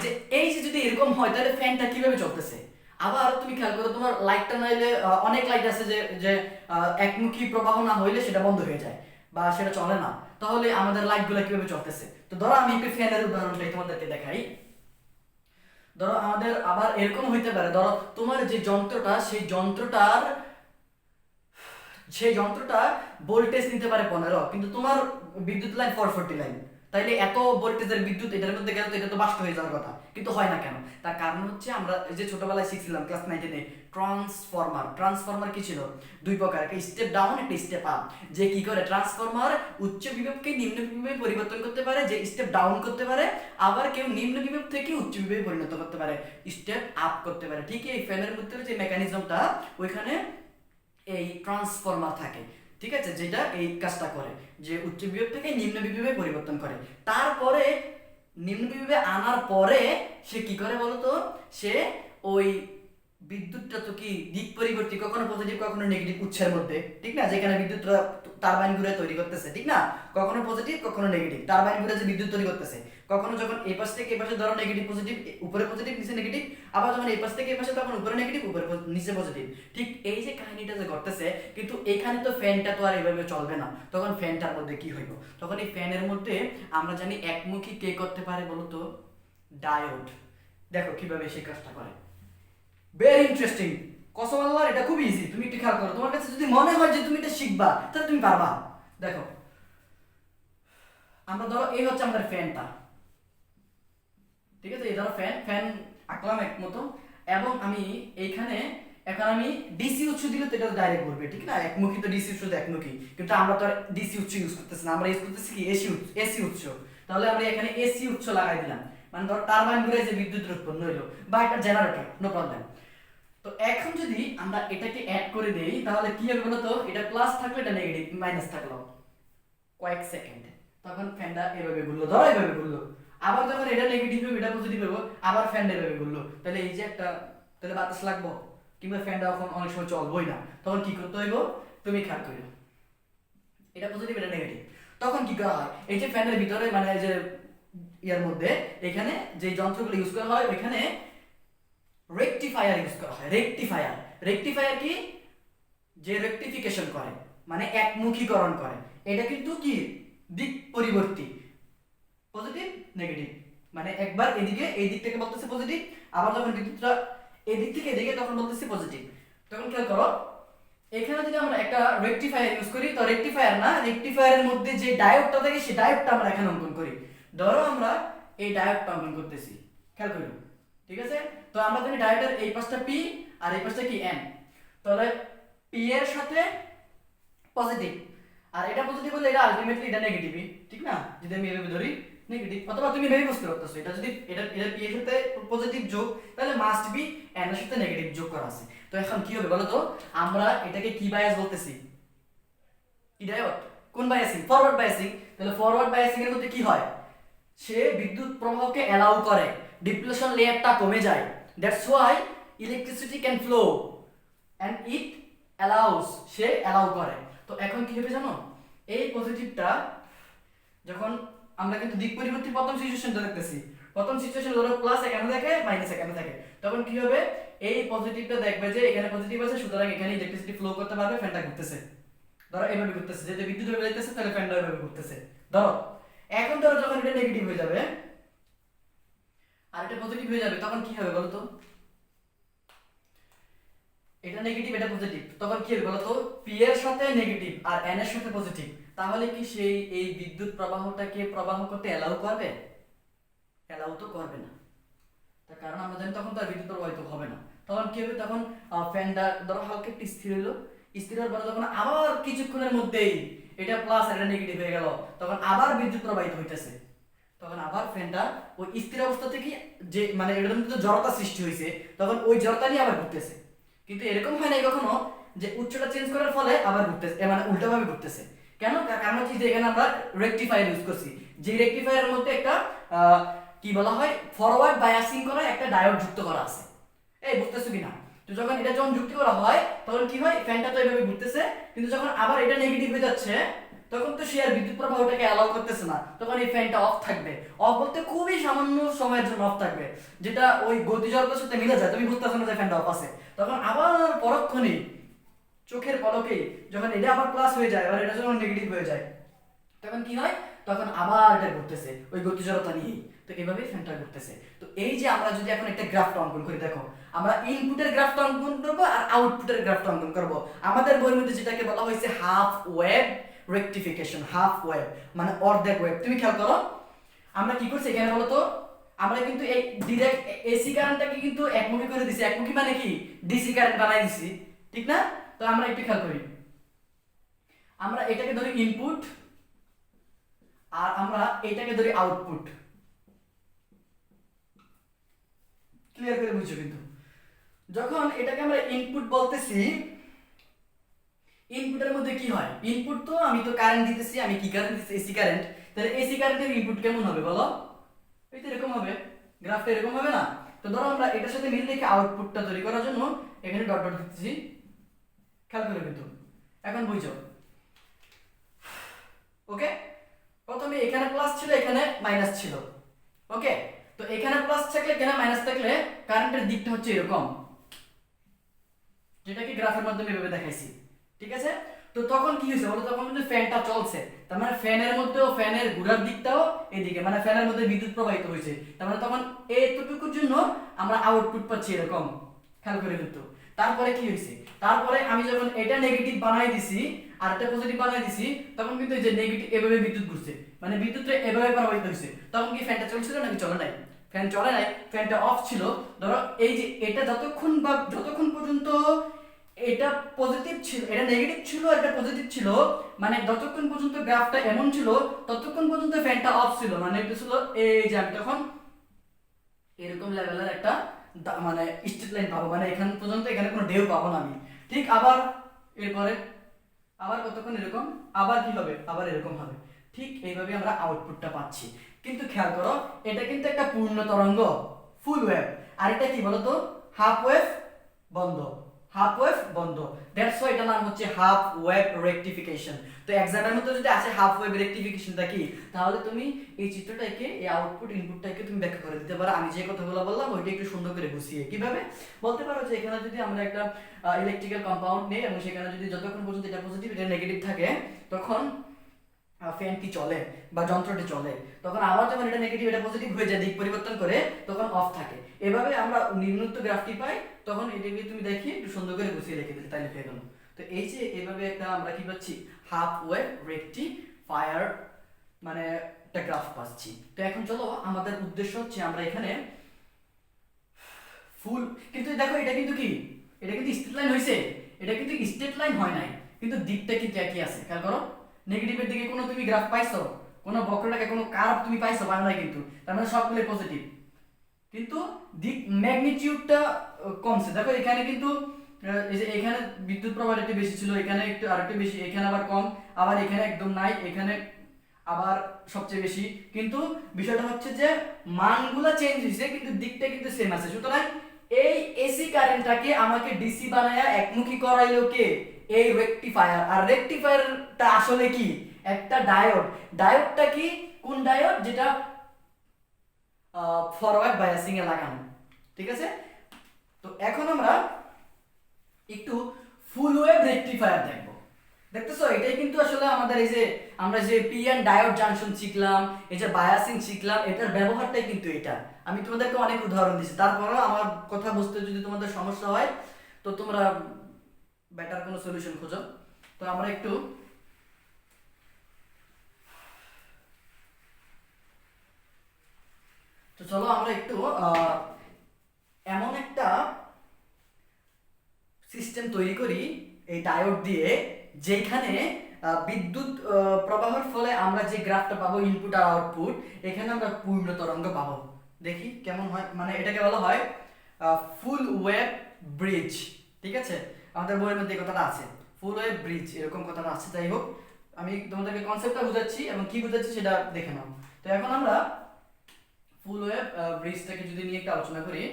S1: যে এই যে যদি এরকম হয় তাহলে ফ্যানটা কিভাবে চলতেছে। আবার তুমি খেয়াল করো, তোমার লাইটটা নাইলে অনেক লাইট আছে যে যে একমুখী প্রবাহ না হইলে সেটা বন্ধ হয়ে যায় বা সেটা চলে না, তাহলে আমাদের লাইটগুলো কিভাবে চলতেছে। তো ধরো আমি একটু ফ্যানের উদাহরণটাই তোমাদেরকে দেখাই। ধরো আমাদের আবার এরকম হইতে পারে, ধরো তোমার যে যন্ত্রটা, সেই যন্ত্রটা ভোল্টেজ নিতে পারে 15, কিন্তু তোমার বিদ্যুৎ লাইন 440 লাইন, তাইলে এত ভোল্টেজের বিদ্যুৎ এটার মধ্যে গেলে তো এটা তো বাস্ট হয়ে যাওয়ার কথা, কিন্তু হয় না কেন? তার কারণ হচ্ছে আমরা যে ছোটবেলায় শিখছিলাম ক্লাস 9-এ, ট্রান্সফরমার কি ছিল, দুই প্রকার, একটা স্টেপ ডাউন একটা স্টেপ আপ। যে কি করে ট্রান্সফরমার উচ্চ বিভবকে নিম্ন বিভবে পরিবর্তন করতে পারে, যে স্টেপ ডাউন করতে পারে, আবার কেউ নিম্ন বিভব থেকে উচ্চ বিভবে পরিণত করতে পারে, স্টেপ আপ করতে পারে। ঠিক এই ফ্যানের মধ্যে যে মেকানিজমটা, ওইখানে এই ট্রান্সফরমার থাকে, ঠিক আছে, যেটা এই কাজটা করে, যে উচ্চ বিভব থেকে নিম্ন বিভবে পরিবর্তন করে। তারপরে নিম্ন বিভবে আনার পরে সে কি করে বলতো, সে ওই বিদ্যুৎটা তো কি দিক পরিবর্তী, কখনো পজিটিভ কখনো নেগেটিভ উৎসের মধ্যে, ঠিক না, যেখানে বিদ্যুৎটা টারবাইন ঘুরে তৈরি করতেছে, ঠিক না, কখনো পজিটিভ কখনো নেগেটিভ টারবাইন ঘুরে যে বিদ্যুৎ তৈরি করতেছে, কখনো যখন এই পাশ থেকে এই পাশে ধরো নেগেটিভ পজিটিভ, উপরে পজিটিভ নিচে নেগেটিভ, আবার যখন এই পাশ থেকে এই পাশে তখন উপরে নেগেটিভ উপরে নিচে পজিটিভ। ঠিক এই যে কাহিনীটা যে ঘটতেছে, কিন্তু এখানে তো ফ্যানটা তো আর এইভাবে চলবে না, তখন ফ্যানটার মধ্যে কি হইব, তখন এই ফ্যানের মধ্যে আমরা জানি একমুখী কে করতে পারে বলতো, ডায়োড। দেখো কিভাবে সেই কাজটা করে, ভেরি ইন্টারেস্টিং, কসম আল্লাহর, এটা খুব ইজি, তুমি একটু খেয়াল করো, তোমার কাছে যদি মনে হয় যে তুমি এটা শিখবা তাহলে তুমি পারবা। দেখো আমরা ধরো এই হচ্ছে আমাদের ফ্যানটা, ঠিক আছে, এই ধরো ফ্যান ফ্যান আঁকলাম এক মতো, এবং আমি এইখানে এখন আমি ডিসি উৎস দিলে তো এটা ডাইরেক্ট ঘুরবে, ঠিক না, একমুখী তো ডিসি উৎস তো একমুখী, কিন্তু আমরা তো আর ডিসি উৎস ইউজ করতেছি না, আমরা ইউজ করতেছি কি এসি উৎস। তাহলে আমরা এখানে এসি উৎস লাগাই দিলাম, মানে ধর টারবাইন ঘুরে যে বিদ্যুৎ উৎপন্ন হইলো, বা একটা জেনারেটর, নো প্রবলেম। তো এখন যদি আমরা এটাকে অ্যাড করে দেই তাহলে কি হবে বলতো, এটা প্লাস থাকলো এটা নেগেটিভ মাইনাস থাকলো কয়েক সেকেন্ড, তখন ফ্যানটা এভাবে ঘুরলো, ধরো এভাবে ঘুরলো, আবার যখন এটা নেগেটিভ হবে এটা পজিটিভ হবে, আবার ফ্যানটা এভাবে ঘুরলো, তাহলে এই যে একটা, তাহলে বাতাস লাগবো, কিংবা ফ্যানটা এখন অনেক সময় চলবোই না, তখন কি করতে হইব, তুমি খেয়াল করো, এটা পজিটিভ এটা নেগেটিভ, তখন কি করা হয়, এই যে ফ্যানের ভিতরে মানে যে ইয়ার মধ্যে এখানে যে যন্ত্রগুলো ইউজ করা হয়, ওইখানে রেকটিফায়ার ইউজ করা হয়। রেকটিফায়ার কি, যে রেকটিফিকেশন করে মানে একমুখীকরণ করে, এটা কিন্তু কি দিক পরিবর্তী, পজিটিভ নেগেটিভ, মানে একবার এদিকে এই দিক থেকে বলতেছে পজিটিভ, আবার যখন বিদ্যুৎটা এদিক থেকে এদিকে তখন বলতেছে পজিটিভ। তখন খেয়াল করো এখানে যদি আমরা একটা রেকটিফায়ার ইউজ করি, তো রেকটিফায়ার না, রেকটিফায়ারের মধ্যে যে ডায়োডটা থাকে সেই ডায়োডটা আমরা এখানে অঙ্কন করি। ধরো আমরা এই ডায়োডটা অঙ্কন করতেছি, খেয়াল করো, ঠিক আছে? তো আমরা জানি ডায়োডের এই পাশটা পি আর এই পাশটা কি এন, তাহলে পি এর সাথে পজিটিভ, আর এটা পজিটিভ হলে এটা আলটিমেটলি এটা নেগেটিভই, ঠিক না? যদি আমি এভাবে ধরি নেগেটিভ, অথবা তুমি ভেবে বুঝতে পারতেছো এটা যদি এটা পি এর সাথে পজিটিভ যোগ, তাহলে মাস্ট বি এন এর সাথে নেগেটিভ যোগ করা আছে। তো এখন কি হবে বলো তো, আমরা এটাকে কি বায়াস বলতেছি? কি ডায়োড? কোন বায়াসিং? Forward biasing. তাহলে ফরওয়ার্ড বায়াসিং এর মধ্যে কি হয়, সে বিদ্যুৎ প্রবাহকে অ্যালাউ করে, ডিপ্লেশন লেয়ারটা কমে যায়, that's why electricity can flow and it allows, সে অ্যালাউ করে। তো এখন কি হবে জানো, এই পজিটিভটা যখন আমরা কিন্তু দিক পরিবর্তী প্রথম সিচুয়েশনটা দেখতেছি, প্রথম সিচুয়েশন ধরো প্লাস এখানে থাকে মাইনাস এখানে থাকে, তখন কি হবে এই পজিটিভটা দেখবে যে এখানে পজিটিভ আছে, সুতরাং এখানে ইলেকট্রিসিটি ফ্লো করতে পারবে, ফ্যানটা ঘুরতেছে, ধরো এভাবে ঘুরতেছে, যেহেতু বিদ্যুৎ এভাবে যাইতেছে তাহলে ফ্যানটা এভাবে ঘুরতেছে। ধরো এখন ধরো যখন এটা নেগেটিভ হয়ে যাবে আর এটা পজিটিভ হয়ে যাবে, তখন কি হবে বলতো, এটা নেগেটিভ এটা পজিটিভ, তখন কি হবে বলতো, পি এর সাথে নেগেটিভ আর এন এর সাথে পজিটিভ, তাহলে কি সেই এই বিদ্যুৎ প্রবাহটাকে প্রবাহ করতে অ্যালাউ করবে? অ্যালাউ তো করবে না, তার কারণ আমরা জানি তখন তার বিদ্যুৎ প্রবাহিত হবে না। তখন কি হবে, তখন ফ্যানটা ধরো হালকা একটু স্থির হলো, স্থির হওয়ার পরে যখন আবার কিছুক্ষণের মধ্যেই এটা প্লাস আর এটা নেগেটিভ হয়ে গেল, তখন আবার বিদ্যুৎ প্রবাহিত হইতেছে, তখন আবার ফ্যানটা ওই স্থির অবস্থা থেকে যে মানে এটার মধ্যে জড়তা সৃষ্টি হয়েছে, তখন ওই জড়তা নিয়ে আবার ঘুরতেছে। কিন্তু এরকম হয় নাই কখনো যে উচ্চতা চেঞ্জ করার ফলে আবার ঘুরতেছে, মানে উল্টাভাবে ঘুরতেছে। কেন? কারণ হচ্ছে যে এখানে আমরা রেকটিফায়ার ইউজ করছি, যে রেকটিফায়ারের মধ্যে একটা কি বলা হয়, ফরওয়ার্ড বায়াসিং করা একটা ডায়োড যুক্ত করা আছে। এই বুঝতেছো কিনা? তো যখন এটা যখন যুক্ত করা হয় তখন কি হয়, ফ্যানটা তো এভাবে ঘুরতেছে, কিন্তু যখন আবার এটা নেগেটিভ হয়ে যাচ্ছে তখন তো সে আর বিদ্যুৎ প্রবাহটাকে অ্যালাউ করতেছে না, তখন এই ফ্যানটা অফ থাকবে। অফ বলতে খুবই সামান্য সময়ের জন্য অফ থাকবে, যেটা ওই গতিজড়তার সাথে মিলে যায়, তুমি বুঝতেছো না যে ফ্যানটা অফ আছে। তখন আবার পরক্ষণেই চোখের পলকেই যখন এটা আবার প্লাস হয়ে যায়, আবার এটা যখন নেগেটিভ হয়ে যায়, তখন কি হয়, তখন আবার এটা ঘুরতেছে ওই গতিজড়তা নিয়েই। তো এইভাবেই ফ্যানটা ঘুরতেছে। তো এই যে আমরা যদি এখন একটা গ্রাফটা অঙ্কন করি, দেখো আমরা ইনপুটের গ্রাফটা অঙ্কন করবো আর আউটপুটের গ্রাফটা অঙ্কন করবো। আমাদের বইয়ের মধ্যে যেটাকে বলা হয়েছে half wave rectification, half wave মানে অর্ধেক ওয়েভ। তুমি খেয়াল করো আমরা কি করছি এখানে বলো তো, আমরা কিন্তু এই ডাইরেক্ট এসি কারেন্টটাকে কিন্তু একমুখী করে দিছি, একমুখী মানে কি ডিসি কারেন্ট বানাই দিছি, ঠিক না? তো আমরা একটু খেয়াল করি, আমরা এটাকে ধরি ইনপুট আর আমরা এটাকে ধরি আউটপুট, ক্লিয়ার করে বুঝছো? কিন্তু যখন এটাকে আমরা ইনপুট বলতেছি, ইনপুটের মধ্যে কি হয়, ইনপুট তো আমি তো কারেন্ট দিতেছি, আমি কি কারেন্ট দিতেছি, এসি কারেন্ট, তাহলে এসি কারেন্টের ইনপুট কেমন হবে বলো, এই তো এরকম হবে, গ্রাফটা এরকম হবে না? তো ধরো আমরা এটার সাথে মিল রেখে আউটপুটটা তৈরি করার জন্য এখানে ডট ডট দিতেছি, খেয়াল করে কিন্তু এখন বুঝছো? ওকে, প্রথমে এখানে প্লাস ছিল এখানে মাইনাস ছিল, ওকে? তো এখানে প্লাস থাকলে এখানে মাইনাস থাকলে কারেন্টের দিকটা হচ্ছে এরকম, যেটা কি গ্রাফের মাধ্যমে এভাবে দেখাইছি, ঠিক আছে? তো তখন কি হয়েছে বলো, তখন কিন্তু ফ্যানটা চলছে, তার মানে ফ্যানের মধ্যেও ফ্যানের ঘোরার দিকটাও এদিকে, মানে ফ্যানের মধ্যে বিদ্যুৎ প্রবাহিত হয়েছে, তার মানে তখন এইটুকুর জন্য আমরা আউটপুট পাচ্ছি এরকম, খেয়াল করে কিন্তু। তারপরে কি হয়েছে, তারপরে আমি যখন এটা নেগেটিভ বানাই দিছি আর এটা পজিটিভ বানাই দিছি, তখন কিন্তু এই যে নেগেটিভ এভাবে বিদ্যুৎ ঘুরছে, মানে বিদ্যুৎটা এভাবে প্রবাহিত হয়েছে, তখন কি ফ্যানটা চলছিল নাকি চলে নাই? ফ্যান চলে নাই, ফ্যানটা অফ ছিল। ধরো এই যে এটা যতক্ষণ পর্যন্ত এটা পজিটিভ ছিল, এটা নেগেটিভ ছিল আর এটা পজিটিভ ছিল, মানে যতক্ষণ পর্যন্ত গ্রাফটা এমন ছিল ততক্ষণ পর্যন্ত ফ্যানটা অফ ছিল, মানে এটা ছিল এই যে আমি তখন এরকম লেভেলের একটা মানে স্ট্রেট লাইন পাবো, মানে এখান পর্যন্ত এখানে কোনো ঢেউ পাবো না আমি, ঠিক? আবার এরপরে আবার কতক্ষণ এরকম, আবার কি হবে, আবার এরকম হবে, ঠিক এইভাবে আমরা আউটপুটটা পাচ্ছি। কিন্তু খেয়াল করো এটা কিন্তু একটা পূর্ণ তরঙ্গ ফুল ওয়েভ, আর এটা কি বলতো হাফ ওয়েভ বন্ধ, হাফ ওয়েভ বন্ধ, দ্যাটস ওয়াই এটার নাম হচ্ছে হাফ ওয়েভ রেকটিফিকেশন। তো এক্সামের মধ্যে যদি আসে হাফ ওয়েভ রেকটিফিকেশনটা কি, তাহলে তুমি এই চিত্রটাকে, এই আউটপুট ইনপুটটাকে তুমি ব্যাখ্যা করে দিতে পারো আমি যে কথাগুলো বললাম ওইটা একটু সুন্দর করে গুছিয়ে। কিভাবে বলতে পারো যে এখানে যদি আমরা একটা ইলেকট্রিক্যাল কম্পাউন্ড নেই এবং সেখানে যদি যতক্ষণ পর্যন্ত এটা পজিটিভ এটা নেগেটিভ থাকে তখন ফ্যানটি চলে বা যন্ত্রটি চলে, তখন আবার যখন এটা নেগেটিভ এটা পজিটিভ হয়ে যায় দিক পরিবর্তন করে তখন অফ থাকে। এভাবে আমরা নিম্নোক্ত গ্রাফটি পাই, তখন এটাকে তুমি দেখি একটু সুন্দর করে গুছিয়ে লিখে দিলে তাই লিখে দেবো। তো এই যে এইভাবে একটা আমরা কি পাচ্ছি, হাফ ওয়েভ রেকটিফায়ার মানে একটা গ্রাফ পাচ্ছি। তো এখন চলো আমাদের উদ্দেশ্য হচ্ছে আমরা এখানে ফুল, কিন্তু দেখো এটা কিন্তু কি, এটা কিন্তু স্ট্রেট লাইন হয়েছে, এটা কিন্তু স্ট্রেট লাইন হয় নাই, কিন্তু দিকটা কিন্তু একই আছে। খেয়াল করো, নেগেটিভের দিকে কোনো তুমি গ্রাফ পাইছো, কোনো বক্রটাকে কোনো কার্ভ তুমি পাইছো পাও নাই, কিন্তু তার মানে সবগুলো পজিটিভ, কিন্তু দিক ম্যাগনিটিউডটা কমছে। দেখো এখানে কিন্তু এই যে এখানে বিদ্যুৎ প্রবাহ একটু বেশি ছিল, এখানে একটু আরেকটু বেশি, এখানে আবার কম, আবার এখানে একদম নাই, এখানে আবার সবচেয়ে বেশি, কিন্তু বিষয়টা হচ্ছে যে মানগুলো চেঞ্জ হয়েছে কিন্তু দিকটা কিন্তু সেম আছে। সুতরাং এই এসি কারেন্টটাকে আমাকে ডিসি বানায়া একমুখী করাইলো কে, এই রেকটিফায়ার। আর রেকটিফায়ারটা আসলে কি, একটা ডায়োড। ডায়োডটা কি, কোন ডায়োড, যেটা ফরওয়ার্ড বায়াসিং এ লাগানো, ঠিক আছে। তো এখন আমরা একটু ফুল ওয়েভ রেকটিফায়ার দেখব। দেখতেছো এটাই কিন্তু আসলে আমাদের এই যে আমরা যে পিএন ডায়োড জাংশন শিখলাম, এই যে বায়াসিং শিখলাম, এটার ব্যবহারটাই কিন্তু এটা। আমি তোমাদেরকে অনেক উদাহরণ দিচ্ছি, তারপরেও আমার কথা বুঝতে যদি তোমাদের সমস্যা হয় তো তোমরা বেটার কোনো সলিউশন খোঁজো। তো আমরা একটু তো চলো আমরা একটু এমন একটা সিস্টেম তৈরি করি এই ডায়োড দিয়ে, যেখানে বিদ্যুৎ প্রবাহের ফলে আমরা যে গ্রাফটা পাবো ইনপুট আর আউটপুট, এখানে আমরা পূর্ণ তরঙ্গ পাবো। দেখি কেমন হয়, মানে এটাকে বলা হয় ফুল ওয়েভ ব্রিজ, ঠিক আছে। আমাদের বইয়ের মধ্যে এই কথাটা আছে, ফুল ওয়েভ ব্রিজ এরকম কথাটা আছে। যাই হোক, আমি তোমাদেরকে কনসেপ্টটা বুঝাচ্ছি এবং কি বুঝাচ্ছি সেটা দেখে নাও। তো এখন আমরা ফুল ওয়েভ ব্রিজটাকে যদি নিয়ে একটা আলোচনা করি,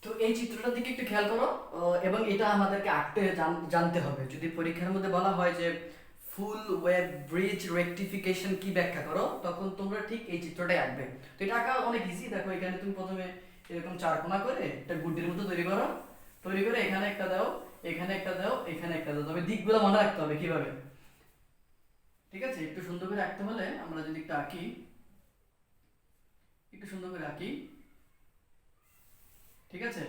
S1: তো এই চিত্রটার দিকে একটু খেয়াল করো এবং এটা আমাদেরকে আঁকতে জানতে হবে। যদি পরীক্ষার মধ্যে বলা হয় যে ফুল ওয়েভ ব্রিজ রেকটিফিকেশন কি ব্যাখ্যা করো, তখন তোমরা ঠিক এই চিত্রটাই আঁকবে। তো এটা আঁকা অনেক ইজি। দেখো এখানে তুমি প্রথমে এরকম চারকোনা করে একটা গুড্ডির মতো তৈরি করো, তৈরি করে এখানে একটা দাও, এখানে একটা দাও, এখানে একটা দাও। তবে দিকগুলো মনে রাখতে হবে কিভাবে, ঠিক আছে। একটু সুন্দর করে আঁকতে হলে আমরা যদি একটু আঁকি, একটু সুন্দর করে আঁকি, ঠিক আছে।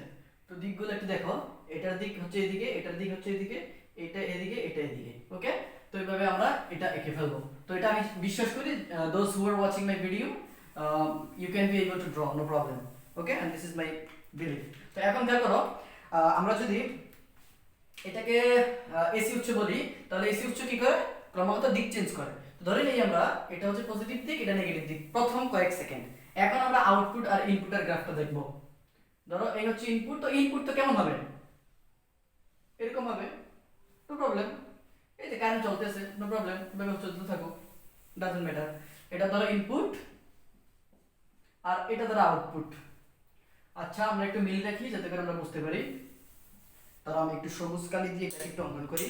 S1: তো দিকগুলো একটু দেখো, এটার দিক হচ্ছে এদিকে, এটার দিক হচ্ছে এদিকে, এটা এদিকে, এটা এদিকে, ওকে। তো এইভাবে আমরা এটা এঁকে ফেলবো। তো এটা আমি বিশ্বাস করি those who are watching my video you can be able to draw, no problem, okay, and this is my believe. তো এখন খেয়াল করো, আমরা যদি এটাকে এসি উৎস বলি, তাহলে এসি উৎস কি করে, ক্রমাগত দিক চেঞ্জ করে। তো ধরে নেই আমরা এটা হচ্ছে পজিটিভ দিক, এটা নেগেটিভ দিক, প্রথম কয়েক সেকেন্ড। এখন আমরা আউটপুট আর ইনপুটের গ্রাফটা দেখবো। ধরো এই হচ্ছে ইনপুট, তো ইনপুট তো কেমন হবে, এরকম হবে, নো প্রবলেম। এই যে কারেন্ট চলতেছে, নো প্রবলেম, এভাবে চলতে থাকো, ডাজন্ট ম্যাটার। এটা ধরো ইনপুট আর এটা ধরো আউটপুট। আচ্ছা আমরা একটু মিল রাখি যাতে করে আমরা বুঝতে পারি। তাহলে আমি একটু সবুজ কালি দিয়ে একটু অঙ্কন করি।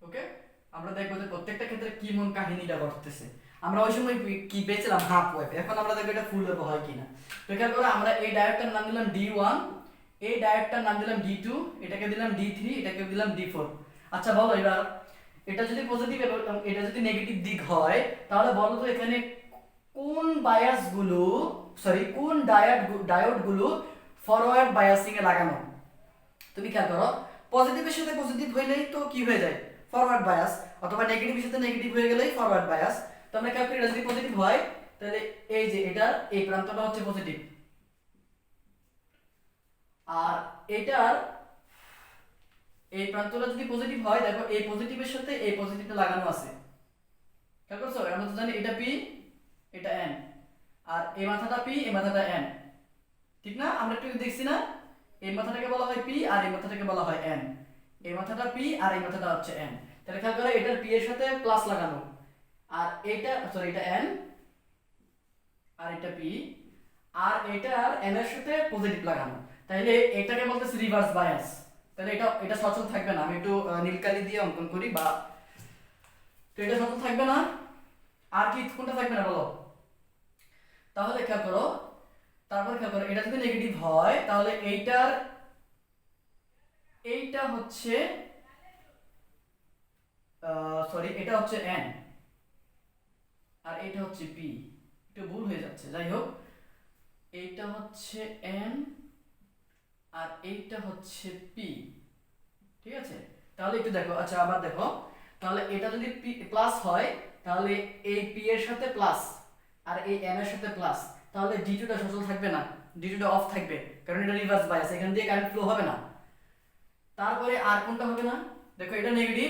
S1: ওকে, আমরা দেখবো যে প্রত্যেকটা ক্ষেত্রে কি মন কাহিনীটা ঘটতেছে। আমরা ওই সময় কি পেয়েছিলাম, হাফ ওয়েভ, এখন আমরা দেখবো এটা ফুল ওয়েভ হয় কিনা। তো খেয়াল করো, আমরা এই ডায়োডটার নাম দিলাম D1, এই ডায়োডটার নাম দিলাম D2, এটাকে দিলাম D3, এটাকে দিলাম D4। আচ্ছা বলো এবার, এটা যদি পজিটিভ এবং এটা যদি নেগেটিভ দিক হয়, তাহলে বলো তো এখানে কোন বায়াস গুলো, সরি কোন ডায়োড গুলো ফরওয়ার্ড বায়াসিং এ লাগানো। তুমি খেয়াল করো, পজিটিভের সাথে পজিটিভ হইলেই তো কি হয়ে যায়, ফরওয়ার্ড বায়াস, অথবা নেগেটিভের সাথে নেগেটিভ হয়ে গেলেই ফরওয়ার্ড বায়াস। তো আমরা খেয়াল করি, এটা যদি পজিটিভ হয় তাহলে এই যে এটার এই প্রান্তটা হচ্ছে পজিটিভ, আর এটার এই প্রান্তটা যদি পজিটিভ হয়, দেখো এই পজিটিভের সাথে এই পজিটিভটা লাগানো আছে। খেয়াল করছো, আমরা তো জানি এটা পি, এটা এন, আর এই মাথাটা পি, এই মাথাটা এন, ঠিক না? আমরা একটু দেখছি না, এই মাথাটাকে বলা হয় পি আর এই মাথাটাকে বলা হয় এন। এই মাথাটা পি আর এই মাথাটা হচ্ছে এন। তাহলে খেয়াল করো এটার পি এর সাথে প্লাস লাগানো, আর এটা সরি এটা এন আর এটা পি, আর এটার এন এর সাথে পজিটিভ লাগানো, তাহলে এটাকে বলতেছে রিভার্স বায়াস। তাহলে এটা এটা সচল থাকবে না। আমি একটু নীল কালি দিয়ে অঙ্কন করি, বা তো এটা সচল থাকবে না। আর কি কোনটা থাকবে না বলো? তাহলে খেয়াল করো, তারপর খেয়াল করো এটা যদি নেগেটিভ হয় তাহলে এইটা হচ্ছে সরি এটা হচ্ছে এন আর এটা হচ্ছে পি। একটু ভুল হয়ে যাচ্ছে, যাই হোক এইটা হচ্ছে এন আর এইটা হচ্ছে পি, ঠিক আছে? তাহলে একটু দেখো, আচ্ছা আবার দেখো, তাহলে এটা যদি পি প্লাস হয় তাহলে এই পি এর সাথে প্লাস আর এই এন এর সাথে প্লাস, তাহলে ডি2টা সচল থাকবে না, ডি2টা অফ থাকবে, কারণ এটা রিভার্স বায়াস, এখান দিয়ে কারেন্ট ফ্লো হবে না। তারপরে আর কোনটা হবে না? দেখো এটা নেগেটিভ,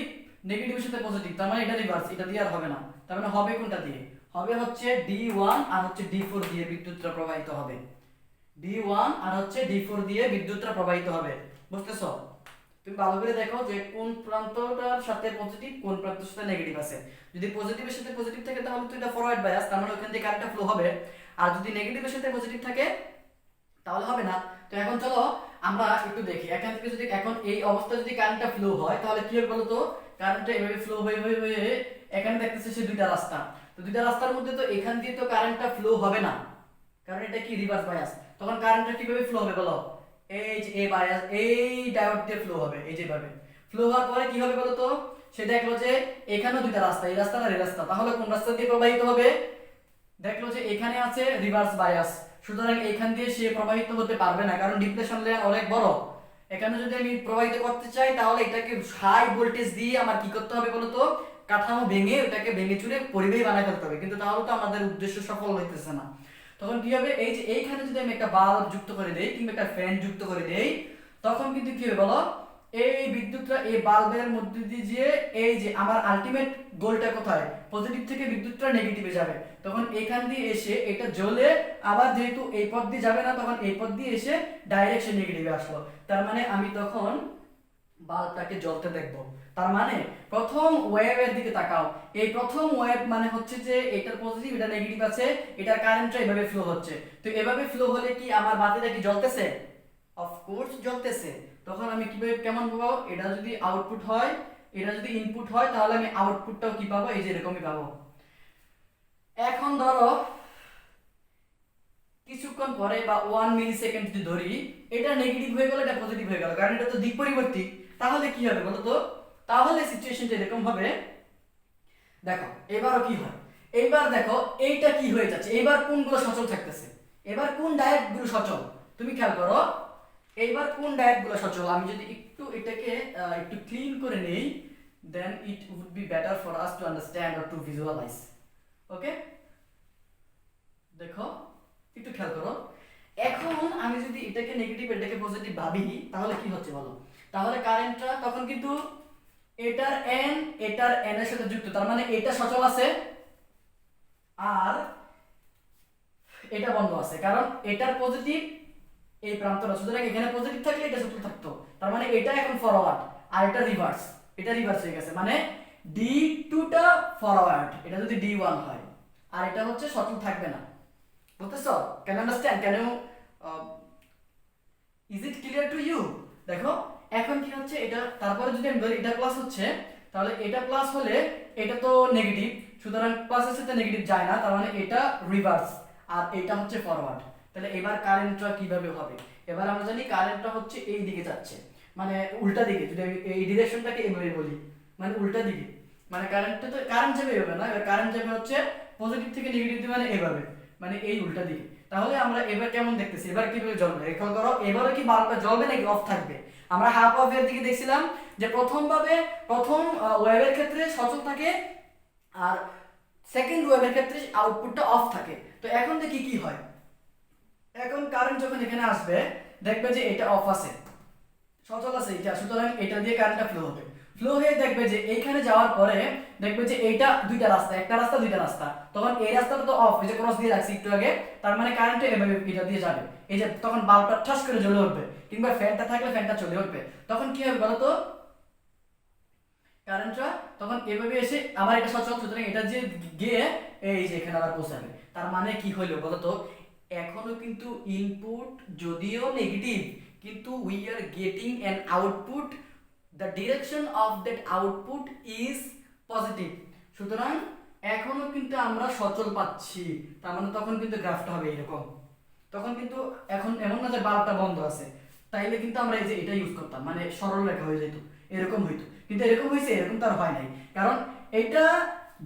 S1: নেগেটিভের সাথে পজিটিভ, তার মানে এটা রিভার্স, এটা দিয়ে আর হবে না। তার মানে হবে কোনটা দিয়ে? হবে হচ্ছে D1 আর হচ্ছে D4 দিয়ে বিদ্যুৎটা প্রবাহিত হবে। D1 আর হচ্ছে D4 দিয়ে বিদ্যুৎটা প্রবাহিত হবে। বুঝতেছো? তুমি ভালো করে দেখো যে কোন প্রান্তটার সাথে পজিটিভ, কোন প্রান্তের সাথে নেগেটিভ আছে। যদি পজিটিভের সাথে পজিটিভ থাকে তাহলে তো এটা ফরওয়ার্ড বায়াস, তার মানে ওখান দিয়ে কারেন্টটা ফ্লো হবে। আর যদি নেগেটিভের সাথে পজিটিভ থাকে তাহলে হবে না। তো এখন চলো আমরা একটু দেখি, এখান থেকে যদি এখন এই অবস্থায় যদি কারেন্টটা ফ্লো হয় তাহলে কি হবে বলো তো? কারেন্টটা এভাবে ফ্লো হয়ে হয়ে হয়ে এখানে দেখতেছে সে দুইটা রাস্তা, তো দুইটা রাস্তার মধ্যে তো এখান দিয়ে তো কারেন্টটা ফ্লো হবে না, কারণ এটা কি রিভার্স বায়াস। তখন কারেন্টটা কিভাবে ফ্লো হবে বলো? এই যে এই বায়াস, এই ডায়োড দিয়ে ফ্লো হবে, এই যেভাবে ফ্লো হওয়ার পরে কি হবে বলো তো? সে দেখলো যে এখানেও দুইটা রাস্তা, এই রাস্তা আর এই রাস্তা, তাহলে কোন রাস্তা দিয়ে প্রবাহিত হবে? দেখলো যে এখানে আছে রিভার্স বায়াস, সুতরাং এখান দিয়ে সে প্রবাহিত হতে পারবে না, কারণ ডিপ্লেশন লেয়ার অনেক বড়। এখানে যদি আমি প্রবাহিত করতে চাই তাহলে এটাকে হাই ভোল্টেজ দিয়ে আমার কি করতে হবে বলো তো? কাঠামো ভেঙে ওটাকে ভেঙে চুরে পরিবেশ বানায় ফেলতে হবে, কিন্তু তাহলে তো আমাদের উদ্দেশ্য সফল হইতেছে না। তখন কি হবে? এই যে এইখানে যদি আমি একটা বাল্ব যুক্ত করে দেই কিংবা একটা ফ্যান যুক্ত করে দেই, তখন কিন্তু কি হবে বলো? এই বিদ্যুৎটা এই বাল্বের মধ্যে দিয়ে এই যে আমার আলটিমেট গোলটা কোথায়? পজিটিভ থেকে বিদ্যুৎটা নেগেটিভে যাবে, তখন এখান দিয়ে এসে এটা জ্বলে আবার যেহেতু এই পথ দিয়ে যাবে না, তখন এই পথ দিয়ে এসে ডাইরেকশন নেগেটিভে আসলো। তার মানে আমি তখন বাল্বটাকে জ্বলতে দেখবো। তার মানে প্রথম ওয়েভের দিকে তাকাও, এই প্রথম ওয়েভ মানে হচ্ছে যে এটার পজিটিভ এটা নেগেটিভ আছে, এটার কারেন্টটা এভাবে ফ্লো হচ্ছে। তো এভাবে ফ্লো হলে কি আমার বাতিটা কি জ্বলতেছে? অফকোর্স জ্বলতেছে। তখন আমি কিভাবে কেমন পাবো? এটা যদি আউটপুট হয়, এটা যদি ইনপুট হয়, তাহলে আমি আউটপুটটাও কি পাবো? এই যে এরকমই পাবো। এখন ধরো কিছুক্ষণ পরে বা 1 মিলি সেকেন্ড যদি ধরি, এটা নেগেটিভ হয়ে গেল, এটা পজিটিভ হয়ে গেল, কারণ এটা তো দিক পরিবর্তী। তাহলে কি হবে বলো তো? তাহলে সিচুয়েশনটা এরকম হবে। দেখো এবারও কি হয়, এইবার দেখো এইটা কি হয়ে যাচ্ছে, এবার কোনগুলো সচল থাকতেছে, এবার কোন ডায়োডগুলো সচল? তুমি খেয়াল করো এইবার কোন ডায়োডগুলো সচল। আমি যদি একটু এটাকে একটু ক্লিন করে নেই, then it would be better for us to understand or to visualize. ওকে, দেখো একটু খেয়াল করো, এখন আমি যদি এটাকে নেগেটিভ এটাকে পজিটিভ ভাবি তাহলে কি হচ্ছে বলো? তাহলে কারেন্টটা তখন কিন্তু এটার এন এর সাথে যুক্ত, তার মানে এটা সচল আছে আর এটা বন্ধ আছে, কারণ এটার পজিটিভ এই প্রান্তটা, সুতরাং এখানে পজিটিভ থাকলে এটা সচল থাকতো, তার মানে এটা এখন ফরওয়ার্ড আর এটা রিভার্স, এটা রিভার্স হয়ে গেছে, মানে D2 টা ফরওয়ার্ড, এটা যদি D1 হয়, আর এটা হচ্ছে সচল থাকবে না। বুঝতেছো? Can understand? Can you is it clear to you? দেখো এখন কি হচ্ছে, এটা তারপরে যদি আমি ধরি এটা প্লাস হচ্ছে, তাহলে এটা প্লাস হলে এটা তো নেগেটিভ, সুতরাং প্লাসের সাথে নেগেটিভ যায় না, তার মানে এটা রিভার্স আর এটা হচ্ছে ফরওয়ার্ড। তাহলে এবার কারেন্টটা কিভাবে হবে? এবার আমরা জানি কারেন্টটা হচ্ছে এই দিকে যাচ্ছে, মানে উল্টা দিকে, যদি আমি এই ডিরেকশনটাকে এভাবে বলি, মানে উল্টা দিকে, মানে কারেন্টটা তো কারেন্ট যাবে এভাবে না, এবার কারেন্ট যাবে হচ্ছে পজিটিভ থেকে নেগেটিভ, মানে এভাবে, মানে এই উল্টা দিকে। তাহলে আমরা এবার কেমন দেখতেছি, এবার কিভাবে জ্বলবে খেয়াল করো, এবারে কি বাল্বটা জ্বলবে নাকি অফ থাকবে? আমরা হাফ অফ এর দিকে দেখছিলাম যে প্রথম ওয়েভের ক্ষেত্রে সচল থাকে আর সেকেন্ড ওয়েভের ক্ষেত্রে আউটপুটটা অফ থাকে। তো এখন দেখি কি হয়, এখন কারেন্ট যখন এখানে আসবে দেখবে যে এটা অফ আছে, সচল আছে এটা, সুতরাং এটা দিয়ে কারেন্টটা ফ্লো হবে। ফ্লো হয়ে দেখবে যে এইখানে যাওয়ার পরে দেখবে যে এইটা দুইটা রাস্তা, একটা রাস্তা দুইটা রাস্তা, তখন এই রাস্তাটা তো অফ, এই যে ক্রস দিয়ে রাখছি একটু আগে, তার মানে কারেন্ট এভাবে এটা দিয়ে যাবে, এই যে তখন বাল্বটা ঠাস করে জ্বলে উঠবে, কিংবা ফ্যানটা থাকলে ফ্যানটা চলে উঠবে, তখন কি হবে বলো তো, কারেন্টটা তখন এভাবে এসে আবার এটা সচল, সুতরাং এটা যে গিয়ে এই যে এখানে আবার পৌঁছাবে। তার মানে কি হইলো বলো তো, এখনো কিন্তু ইনপুট যদিও নেগেটিভ, কিন্তু we are getting an output, the direction of that output is positive. সুতরাং এখনো কিন্তু আমরা সচল পাচ্ছি, তার মানে তখন কিন্তু গ্রাফটা হবে এরকম। তখন কিন্তু এখন এমন না যে বাল্বটা বন্ধ আছে, তাইলে কিন্তু আমরা এই যে এটা ইউজ করতাম, মানে সরল রেখা হয়ে যেত, এরকম হইতো, কিন্তু এরকম হয়েছে, এরকম তার হয় নাই, কারণ এটা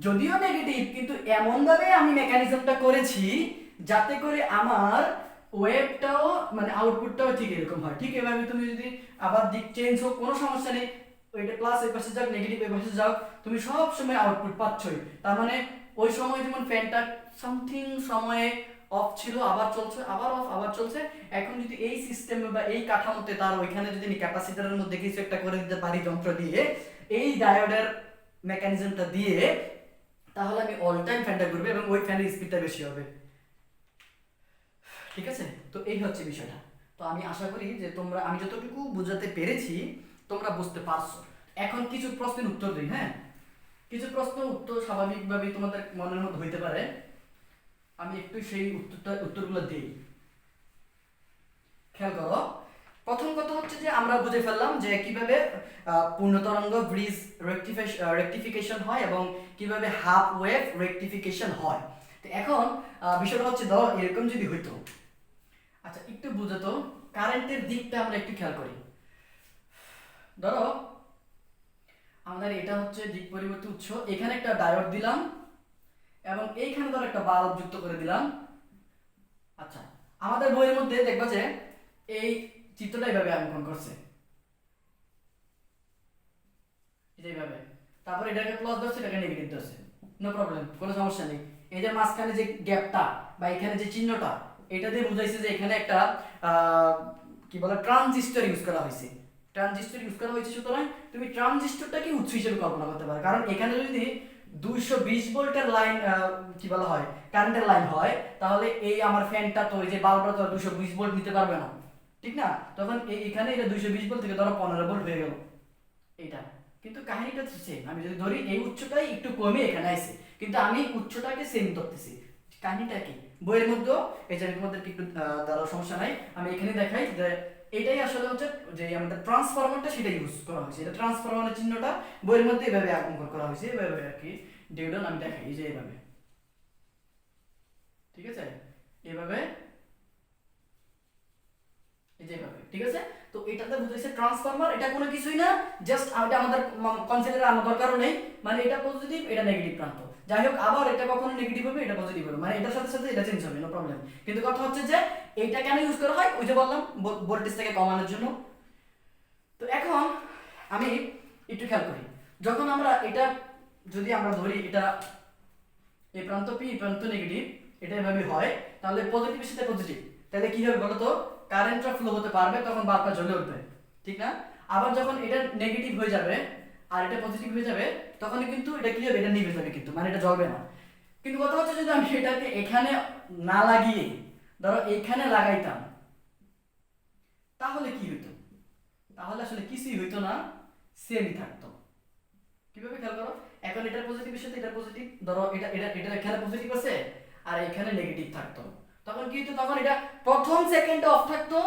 S1: যদিও নেগেটিভ কিন্তু এমন ভাবে আমি মেকানিজমটা করেছি যাতে করে আমার ওয়েভটাও মানে আউটপুটটাও ঠিক এরকম হয়। ঠিক এভাবে তুমি যদি আবার দিক চেঞ্জ হোক কোনো সমস্যা নেই, ওইটা প্লাস এই পাশে যাক নেগেটিভ এই পাশে যাক, তুমি সব সময় আউটপুট পাচ্ছই। তার মানে ওই সময় যেমন ফ্যানটা সামথিং সময়ে অফ ছিল, আবার চলছে, আবার অফ, আবার চলছে, এখন যদি এই সিস্টেমে বা এই কাঠামোতে তার ওইখানে যদি আমি ক্যাপাসিটরের মধ্যে কিছু একটা করে দিতে পারি যন্ত্র দিয়ে, এই ডায়োডের মেকানিজমটা দিয়ে, তাহলে আমি অল টাইম ফ্যানটা ঘুরবে এবং ওই ফ্যানের স্পিডটা বেশি হবে। ঠিক আছে, তো এই হচ্ছে বিষয়টা। তো আমি আশা করি যে তোমরা, আমি যতটুকু বোঝাতে পেরেছি তোমরা বুঝতে পারছো। এখন কিছু প্রশ্নের উত্তর দিই। হ্যাঁ, কিছু প্রশ্ন উত্তর স্বাভাবিকভাবে তোমাদের মনের মধ্যে হইতে পারে, আমি একটু সেই উত্তরগুলো দিই। খেয়াল করো, প্রথম কথা হচ্ছে যে আমরা বুঝে ফেললাম যে কিভাবে পূর্ণতরঙ্গ ব্রিজ রেকটিফিকেশন হয় এবং কিভাবে হাফ ওয়েভ রেকটিফিকেশন হয়। তো এখন বিষয়টা হচ্ছে ধরো এরকম যদি হইতো, আচ্ছা একটু বুঝো তো, কারেন্টের দিকটা আমরা একটু খেয়াল করি। ধরো আমাদের এটা হচ্ছে দিক পরিবর্তী উৎস, এখানে একটা ডায়োড দিলাম এবং এইখানে ধরো একটা বাল্ব যুক্ত করে দিলাম। আচ্ছা, আমাদের বইয়ের মধ্যে দেখবা যে এই চিত্রটা এইভাবে অঙ্কন করছে, এইভাবে, তারপর এটাকে প্লাস ধরছে, এটাকে নেগেটিভ ধরছে, নো প্রবলেম, কোনো সমস্যা নেই। এই যে মাঝখানে যে গ্যাপটা বা এখানে যে চিহ্নটা, এটা দিয়ে বুঝাইছে যে এখানে একটা কি বলে ট্রানজিস্টর ইউজ করা হয়েছে, ট্রানজিস্টর ইউজ করা হয়েছে। সুতরাং তুমি ট্রানজিস্টরটাকে উৎস হিসেবে কল্পনা করতে পারো, কারণ এখানে যদি 220 ভোল্টের লাইন কি বলা হয় কারেন্টের লাইন হয়, তাহলে এই আমার ফ্যানটা তো, এই যে বাল্বটা তো 220 ভোল্ট নিতে পারবে না, ঠিক না? তখন এখানে এটা 220 ভোল্ট থেকে ধরো 15 ভোল্ট হয়ে গেল এইটা, কিন্তু কাহিনীটা তো সেম। আমি যদি ধরি এই উচ্চটাই একটু কমে এখানে আসে, কিন্তু আমি উচ্চটাকে সেম ধরতেছি, কাহিনীটা কি বইয়ের মধ্যে, এই যে তোমাদেরকে একটু দ্বারা সমস্যা নাই, আমি এখানে দেখাই যে এটাই আসলে হচ্ছে যে আমাদের ট্রান্সফরমারটা সেটা ইউজ করা হয়েছে, এটা ট্রান্সফরমারের চিহ্নটা বইয়ের মধ্যে এভাবে অঙ্কন করা হয়েছে, এভাবে আর কি ডিউডন আমি দেখাই, এই যে এভাবে, ঠিক আছে, এভাবে, এই যে এভাবে, ঠিক আছে। তো এটাতে বুঝাইছে ট্রান্সফরমার, এটা কোনো কিছুই না, জাস্ট এটা আমাদের কনসিডার আনার দরকারও নেই, মানে এটা পজিটিভ এটা নেগেটিভ প্রান্ত, যাই হোক, আবার এটা কখনো নেগেটিভ হবে এটা পজিটিভ হবে, মানে এটার সাথে সাথে এটা চেঞ্জ হবে, নো প্রবলেম। কিন্তু কথা হচ্ছে যে এইটা কেন ইউজ করা হয়, ওই যে বললাম ভোল্টেজটাকে কমানোর জন্য। তো এখন আমি একটু খেয়াল করি, যখন আমরা এটা যদি আমরা ধরি এটা এই প্রান্ত পি এই প্রান্ত নেগেটিভ, এটা এভাবে হয়, তাহলে পজিটিভের সাথে পজিটিভ, তাহলে কি হবে বলো তো, কারেন্টটা ফ্লো হতে পারবে, তখন বাল্বটা জ্বলে উঠবে, ঠিক না? আবার যখন এটা নেগেটিভ হয়ে যাবে আর এটা পজিটিভ হয়ে যাবে, তখন কিন্তু এটা কি হবে, এটা নিভে যাবে, কিন্তু মানে এটা জ্বলবে না। কিন্তু কথা হচ্ছে যদি আমি এটাকে এখানে না লাগিয়ে ধরো এইখানে লাগাইতাম, তাহলে কি হইতো? তাহলে আসলে কিছুই হইতো না, সেমই থাকতো। কিভাবে খেয়াল করো, এখন এটার পজিটিভের সাথে এটার পজিটিভ, ধরো এটা এটা এটা এখানে পজিটিভ আছে আর এখানে নেগেটিভ থাকতো, তখন কি হতো, তখন এটা প্রথম সেকেন্ডে অফ থাকতো,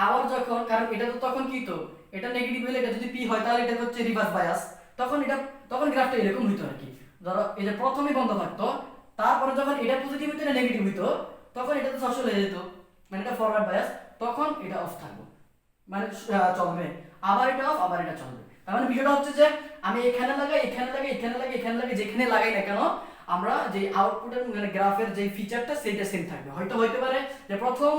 S1: আবার যখন, কারণ এটা তো তখন কি হতো, এটা নেগেটিভ হলে এটা যদি পি হয় তাহলে এটা হচ্ছে রিভার্স বায়াস, তখন এটা, তখন গ্রাফটা এরকম হইতো আর কি। ধরো এই যে প্রথমে বন্ধ থাকতো, তারপরে যখন এটা পজিটিভ হইতো এটা নেগেটিভ হইতো, তখন এটা তো সচল হয়ে যেত, মানে এটা ফরওয়ার্ড বায়াস, তখন এটা অফ থাকবে, মানে চলবে, আবার এটা অফ আবার এটা চলবে। তার মানে বিষয়টা হচ্ছে যে আমি এখানে লাগাই এখানে লাগাই এখানে লাগাই এখানে লাগাই, যেখানে লাগাই না কেন আমরা যে আউটপুটের মানে গ্রাফের যে ফিচারটা সেইটা সেম থাকবে। হয়তো হইতে পারে যে প্রথম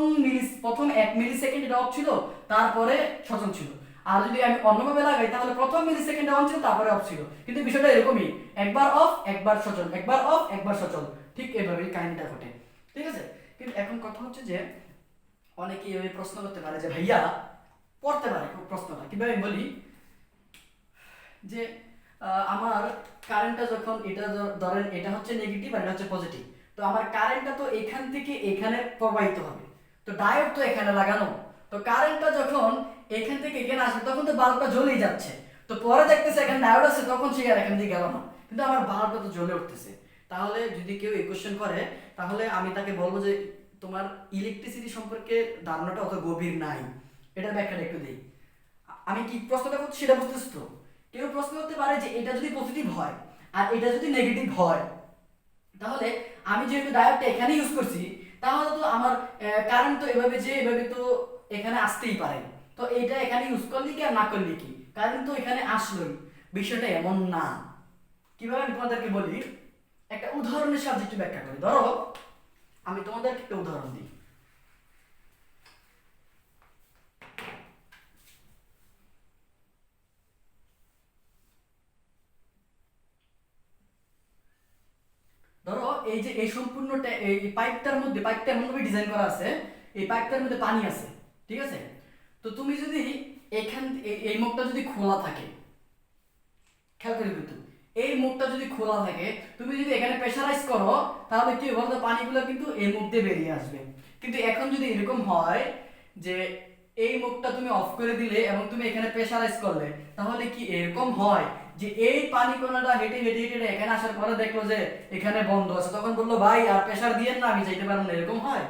S1: 1 মিলি সেকেন্ড এটা অফ ছিল, তারপরে সচল ছিল, আর যদি আমি অন্যভাবে লাগাই তাহলে প্রথম মিলি সেকেন্ড অন ছিল তারপরে অফ ছিল, কিন্তু বিষয়টা এরকমই, একবার অফ একবার সচল, একবার অফ একবার সচল, ঠিক এভাবেই কাহিনীটা ঘটে, ঠিক আছে। কিন্তু এখন কথা হচ্ছে যে অনেকেই এভাবে প্রশ্ন করতে পারে যে ভাইয়া, পড়তে পারে প্রশ্নটা কিভাবে বলি, যে আমার কারেন্টটা যখন এটা ধরেন এটা হচ্ছে নেগেটিভ আর এটা হচ্ছে পজিটিভ, তো আমার কারেন্টটা তো এখান থেকে এখানে প্রবাহিত হবে, তো ডায়োড তো এখানে লাগানো, তো কারেন্টটা যখন এখান থেকে এখানে আসবে তখন তো বাল্বটা জ্বলেই যাচ্ছে, তো পরে দেখতেছে এখানে ডায়োড আছে তখন সে আর এখান দিয়ে গেল না, কিন্তু আমার বাল্বটা তো জ্বলে উঠতেছে। তাহলে যদি কেউ এই কোশ্চেন করে তাহলে আমি তাকে বলবো যে তোমার ইলেকট্রিসিটি সম্পর্কে ধারণাটা অত গভীর নাই, এটার ব্যাখ্যাটা একটু দেই। আমি কি প্রশ্নটা করছি সেটা বুঝতেছ তো? কেউ প্রশ্ন করতে পারে যে এটা যদি পজিটিভ হয় আর এটা যদি নেগেটিভ হয়, তাহলে আমি যেহেতু ডায়োডটা এখানে ইউজ করছি তাহলে তো আমার কারেন্ট তো এভাবে যে এভাবে তো এখানে আসতেই পারে, তো এটা এখানে ইউজ করলে কি আর না করলে কি, কারেন্ট তো এখানে আসলোই। বিষয়টা এমন না। কিভাবে আমি তোমাদেরকে বলি, একটা উদাহরণের সাহায্যে একটু ব্যাখ্যা করি। ধরো আমি তোমাদেরকে একটা উদাহরণ দিই। ধরো এই যে এই সম্পূর্ণ এই পাইপটার মধ্যে, পাইপটা এমন ভাবে ডিজাইন করা আছে, এই পাইপটার মধ্যে পানি আছে, ঠিক আছে? তো তুমি যদি এখান এই মুখটা যদি খোলা থাকে, খেয়াল করে কিন্তু এই মুখটা যদি খোলা থাকে, তুমি যদি এখানে প্রেসারাইজ করো তাহলে কি হবে বলতো, পানিগুলো কিন্তু এই মুখ দিয়ে বেরিয়ে আসবে। কিন্তু এখন যদি এরকম হয় যে এই মুখটা তুমি অফ করে দিলে এবং তুমি এখানে প্রেসারাইজ করলে, তাহলে কি এরকম হয় যে এই পানি কণাটা হেঁটে হেঁটে হেঁটে এখানে আসার পরে দেখলো যে এখানে বন্ধ আছে, তখন বললো ভাই আর প্রেসার দিয়েন না, আমি যাইতে পারবো না, এরকম হয়?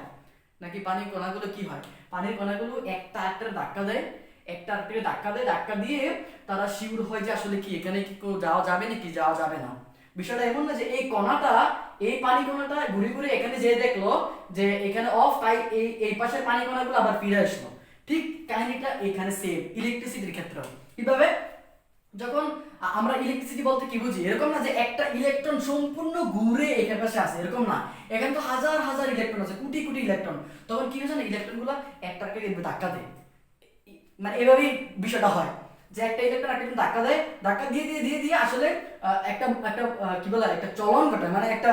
S1: নাকি পানির কণাগুলো কি হয়, পানির কণাগুলো একটা আরেকটার ধাক্কা দেয়, একটা আরেকটাকে ধাক্কা দেয়, ধাক্কা দিয়ে তারা শিওর হয় যে আসলে কি এখানে কি যাওয়া যাবে নাকি যাওয়া যাবে না। বিষয়টা এমন না যে এই কণাটা, এই পানি কণাটা ঘুরে ঘুরে এখানে যেয়ে দেখলো যে এখানে অফ, তাই এই এই পাশের পানি কণাগুলো আবার ফিরে আসলো। ঠিক কাহিনীটা এখানে সেম ইলেকট্রিসিটির ক্ষেত্রে। কিভাবে? যখন আমরা ইলেকট্রিসিটি বলতে কি বুঝি, এরকম না যে একটা ইলেকট্রন সম্পূর্ণ ঘুরে এখানে পাশে আসে, এরকম না। এখানে তো হাজার হাজার ইলেকট্রন আছে, কোটি কোটি ইলেকট্রন। তখন কি হচ্ছে না, ইলেকট্রনগুলো একটাকে ধাক্কা দেয়, মানে এভাবেই বিষয়টা হয় যে একটা ইলেকট্রন একটা ধাক্কা দেয়, ধাক্কা দিয়ে দিয়ে দিয়ে দিয়ে আসলে একটা একটা কি বলে একটা চলন ঘটায়, মানে একটা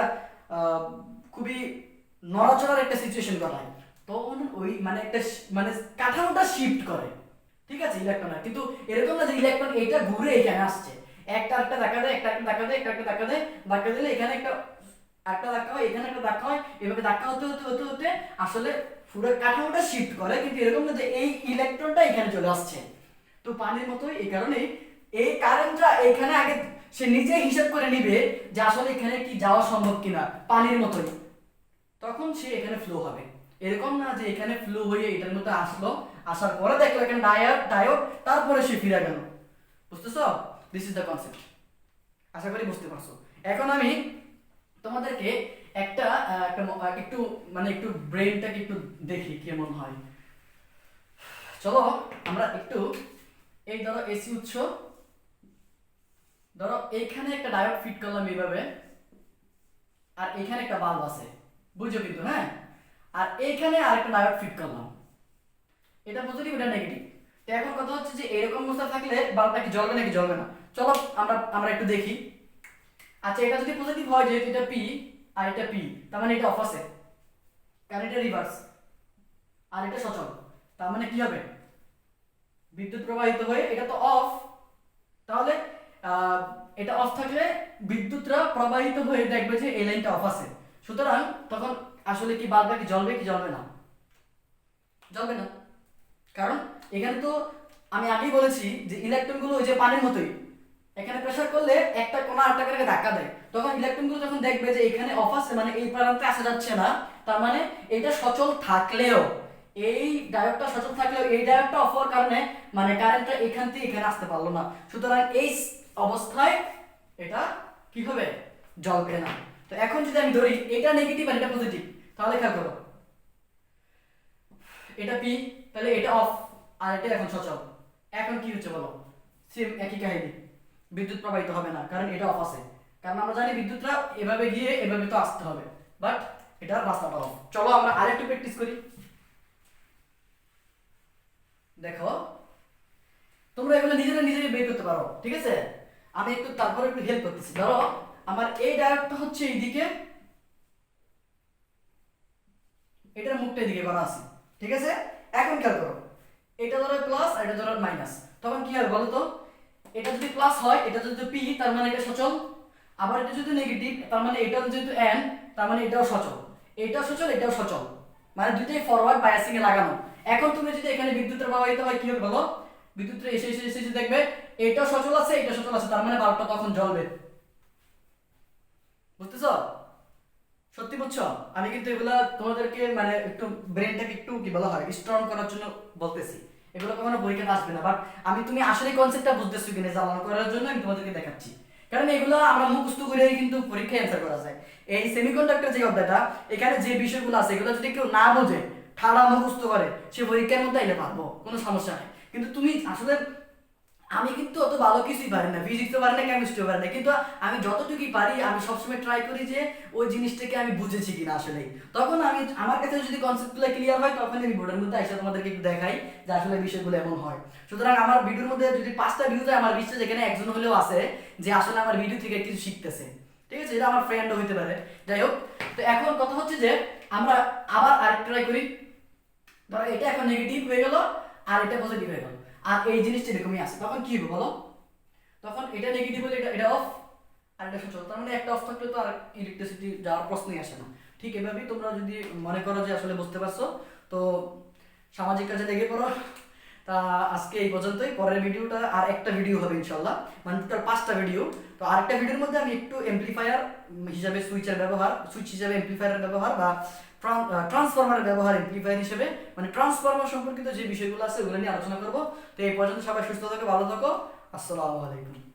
S1: খুবই নড়াচড়ার একটা সিচুয়েশন ঘটায়। তখন ওই মানে একটা মানে কাঠামোটা শিফট করে, ঠিক আছে, ইলেকট্রনের। কিন্তু এরকম না যে ইলেকট্রন এইটা ঘুরে এখানে আসছে, একটা একটা ধাক্কা দেয়, একটা একটা ধাক্কা দেয়, একটা একটা ধাক্কা দেয়, ধাক্কা দিলে এখানে একটা ধাক্কা হয়, এখানে একটা ধাক্কা হয়, এভাবে ধাক্কা হতে হতে হতে হতে আসলে পুরো কাঠামোটা শিফট করে। কিন্তু এরকম না যে এই ইলেকট্রনটা এখানে চলে আসছে। তো পানির মতোই এই কারণে এই কারেন্টটা এখানে আগে সে নিজে হিসাব করে নিবে যে আসলে এখানে কি যাওয়া সম্ভব কিনা, পানির মতোই, তখন সে এখানে ফ্লো হবে। এরকম না যে এখানে ফ্লো হয়ে এটার মধ্যে আসলো, আসার পরে দেখলো এখানে ডায়োড, তারপরে সে ফিরে গেল। বুঝতেছো? This is the concept. আশা করি বুঝতে পারছো। এখন আমি তোমাদেরকে একটা একটু মানে একটু ব্রেনটাকে একটু দেখি কেমন হয়। চলো আমরা একটু এই ধরো এসি উৎস, ধরো এইখানে একটা ডায়োড ফিট করলাম এইভাবে, আর এখানে একটা বাল্ব আছে, বুঝছো কিন্তু? হ্যাঁ, আর এইখানে আরেকটা ডায়োড ফিট করলাম, এটা পজিটিভ এটা নেগেটিভ। তো এখন কথা হচ্ছে যে এরকম অবস্থা থাকলে বাল্বটা কি জ্বলবে নাকি জ্বলবে না? চলো আমরা আমরা একটু দেখি। আচ্ছা, এটা যদি পজিটিভ হয়, যেহেতু এটা পি আর এটা পি, তার মানে এটা অফ আছে, কারণ এটা রিভার্স, আর এটা সচল, তার মানে কি হবে, বিদ্যুৎ প্রবাহিত হয়ে এটা তো অফ, তাহলে এটা অফ থাকলে বিদ্যুৎরা প্রবাহিত হয়ে দেখবে যে এই লাইনটা অফ আছে, সুতরাং তখন আসলে কি বাল্বটা কি জ্বলবে কি জ্বলবে না? জ্বলবে না, কারণ এখানে তো আমি আগেই বলেছি যে ইলেকট্রনগুলো ওই যে পানির মতোই, এখানে প্রেসার করলে একটা কোণা আরেকটাকে ধাক্কা দেয়, তখন ইলেকট্রনগুলো যখন দেখবে যে এখানে অফ আছে, মানে এই প্রান্তে আসা যাচ্ছে না, তার মানে এটা সচল থাকলেও, এই ডায়োডটা সচল থাকলেও এই ডায়োডটা অফ হওয়ার কারণে মানে কারেন্টটা এখান থেকে এখানে আসতে পারলো না, সুতরাং এই অবস্থায় এটা কি হবে, জ্বলবে না। তো এখন যদি আমি ধরি এটা নেগেটিভ আর এটা পজিটিভ, তাহলে খেয়াল করো এটা পি, তাহলে এটা অফ আর এটা এখন সচল, এখন কি হচ্ছে বলো, সেম একই কাহিনী, বিদ্যুৎ প্রবাহিত হবে না কারণ এটা অফ আছে, কারণ আমরা জানি বিদ্যুৎটা এভাবে গিয়ে এভাবে তো আসতে হবে, বাট এটা রাস্তাটা অফ। চলো আমরা আরেকটু প্র্যাকটিস করি। দেখো তোমরা এগুলো নিজেরা নিজেরাই বের করতে পারো, ঠিক আছে? আমি একটু তারপরে একটু হেল্প করতেছি। ধরো আমার এই ডায়োডটা হচ্ছে এইদিকে, এটার মুখটা এদিকে করা আছে, ঠিক আছে? এখন খেয়াল করো, এটা ধরো প্লাস আর এটা ধরো মাইনাস, তখন কি হবে বলো তো, এটা যদি প্লাস হয় এটা যদি পি তার মানে এটা সচল, আবার এটা যদি নেগেটিভ তার মানে এটা যেহেতু এন তার মানে এটাও সচল, এটাও সচল এটাও সচল, মানে দুইটাই ফরওয়ার্ড বায়াসিং এ লাগানো। এখন তুমি যদি এখানে বিদ্যুতের প্রবাহিত হয় কি হবে বলো, বিদ্যুৎটা এসে এসে এসে এসে দেখবে এটা সচল আছে এটা সচল আছে, তার মানে বাল্বটা তখন জ্বলবে। বুঝতেছো? সত্যি বুঝছো? আমি কিন্তু এগুলা তোমাদেরকে মানে একটু ব্রেনটাকে একটু কি বলা হয় স্ট্রং করার জন্য বলতেছি, এগুলো কখনো পরীক্ষাতে আসবে না, বাট আমি তুমি আসলে কনসেপ্টটা বুঝতেছো কিনা জ্বালানো করার জন্য আমি তোমাদেরকে দেখাচ্ছি। কারণ এগুলো আমরা মুখস্থ করেই কিন্তু পরীক্ষায় অ্যান্সার করা যায়। এই সেমিকন্ডাক্টর যে অধ্যায়টা এখানে যে বিষয়গুলো আছে এগুলো যদি কেউ না বোঝে ঠাড়া মুখস্থ করে সে পরীক্ষার মধ্যে আইলে পারবো, কোনো সমস্যা নেই। কিন্তু তুমি আসলে আমি কিন্তু অত ভালো কিছুই পারি না, ফিজিক্সও পারি না কেমিস্ট্রিও পারি না, কিন্তু আমি যতটুকুই পারি আমি সবসময় ট্রাই করি যে ওই জিনিসটাকে আমি বুঝেছি কিনা আসলে। তখন আমি আমার কাছে যদি কনসেপ্টগুলো ক্লিয়ার হয় তখন আমি বোর্ডের মধ্যে এসে তোমাদেরকে একটু দেখাই যে আসলে বিষয়গুলো এমন হয়। সুতরাং আমার ভিডিওর মধ্যে যদি 5টা ভিউ যায় আমার বিশ্বাস এখানে একজন হলেও আছে যে আসলে আমার ভিডিও থেকে কিছু শিখতেছে, ঠিক আছে? এটা আমার ফ্রেন্ডও হইতে পারে। যাই হোক, তো এখন কথা হচ্ছে যে আমরা আবার আরেকটা ট্রাই করি। ধরো এটা এখন নেগেটিভ হয়ে গেল আর এটা পজিটিভ হয়ে গেল, আর এই জিনিসটা এরকমই আছে, তখন কি হবে বলো? তখন এটা নেগেটিভ হলে এটা এটা অফ আর এটা সচল, তার মানে একটা অফ থাকলে তো আর ইলেকট্রিসিটি যাওয়ার প্রশ্নই আসে না। ঠিক এভাবেই তোমরা যদি মনে করো যে আসলে বুঝতে পারছো তো সামাজিক কাজে লেগে পড়ো। তা আজকে এই পর্যন্তই, পরের ভিডিওটা আর একটা ভিডিও হবে ইনশাল্লাহ, মানে টোটাল 5টা ভিডিও। তো আরেকটা ভিডিওর মধ্যে আমি একটু এমপ্লিফায়ার হিসাবে সুইচের ব্যবহার, সুইচ হিসাবে এমপ্লিফায়ারের ব্যবহার বা ট্রান্সফরমারের ব্যবহার এমপ্লিফায়ার হিসেবে, মানে ট্রান্সফরমার সম্পর্কিত যে বিষয়গুলো আছে ওগুলো নিয়ে আলোচনা করবো। তো এই পর্যন্ত সবাই সুস্থ থাকো, ভালো থাকো, আসসালামু আলাইকুম।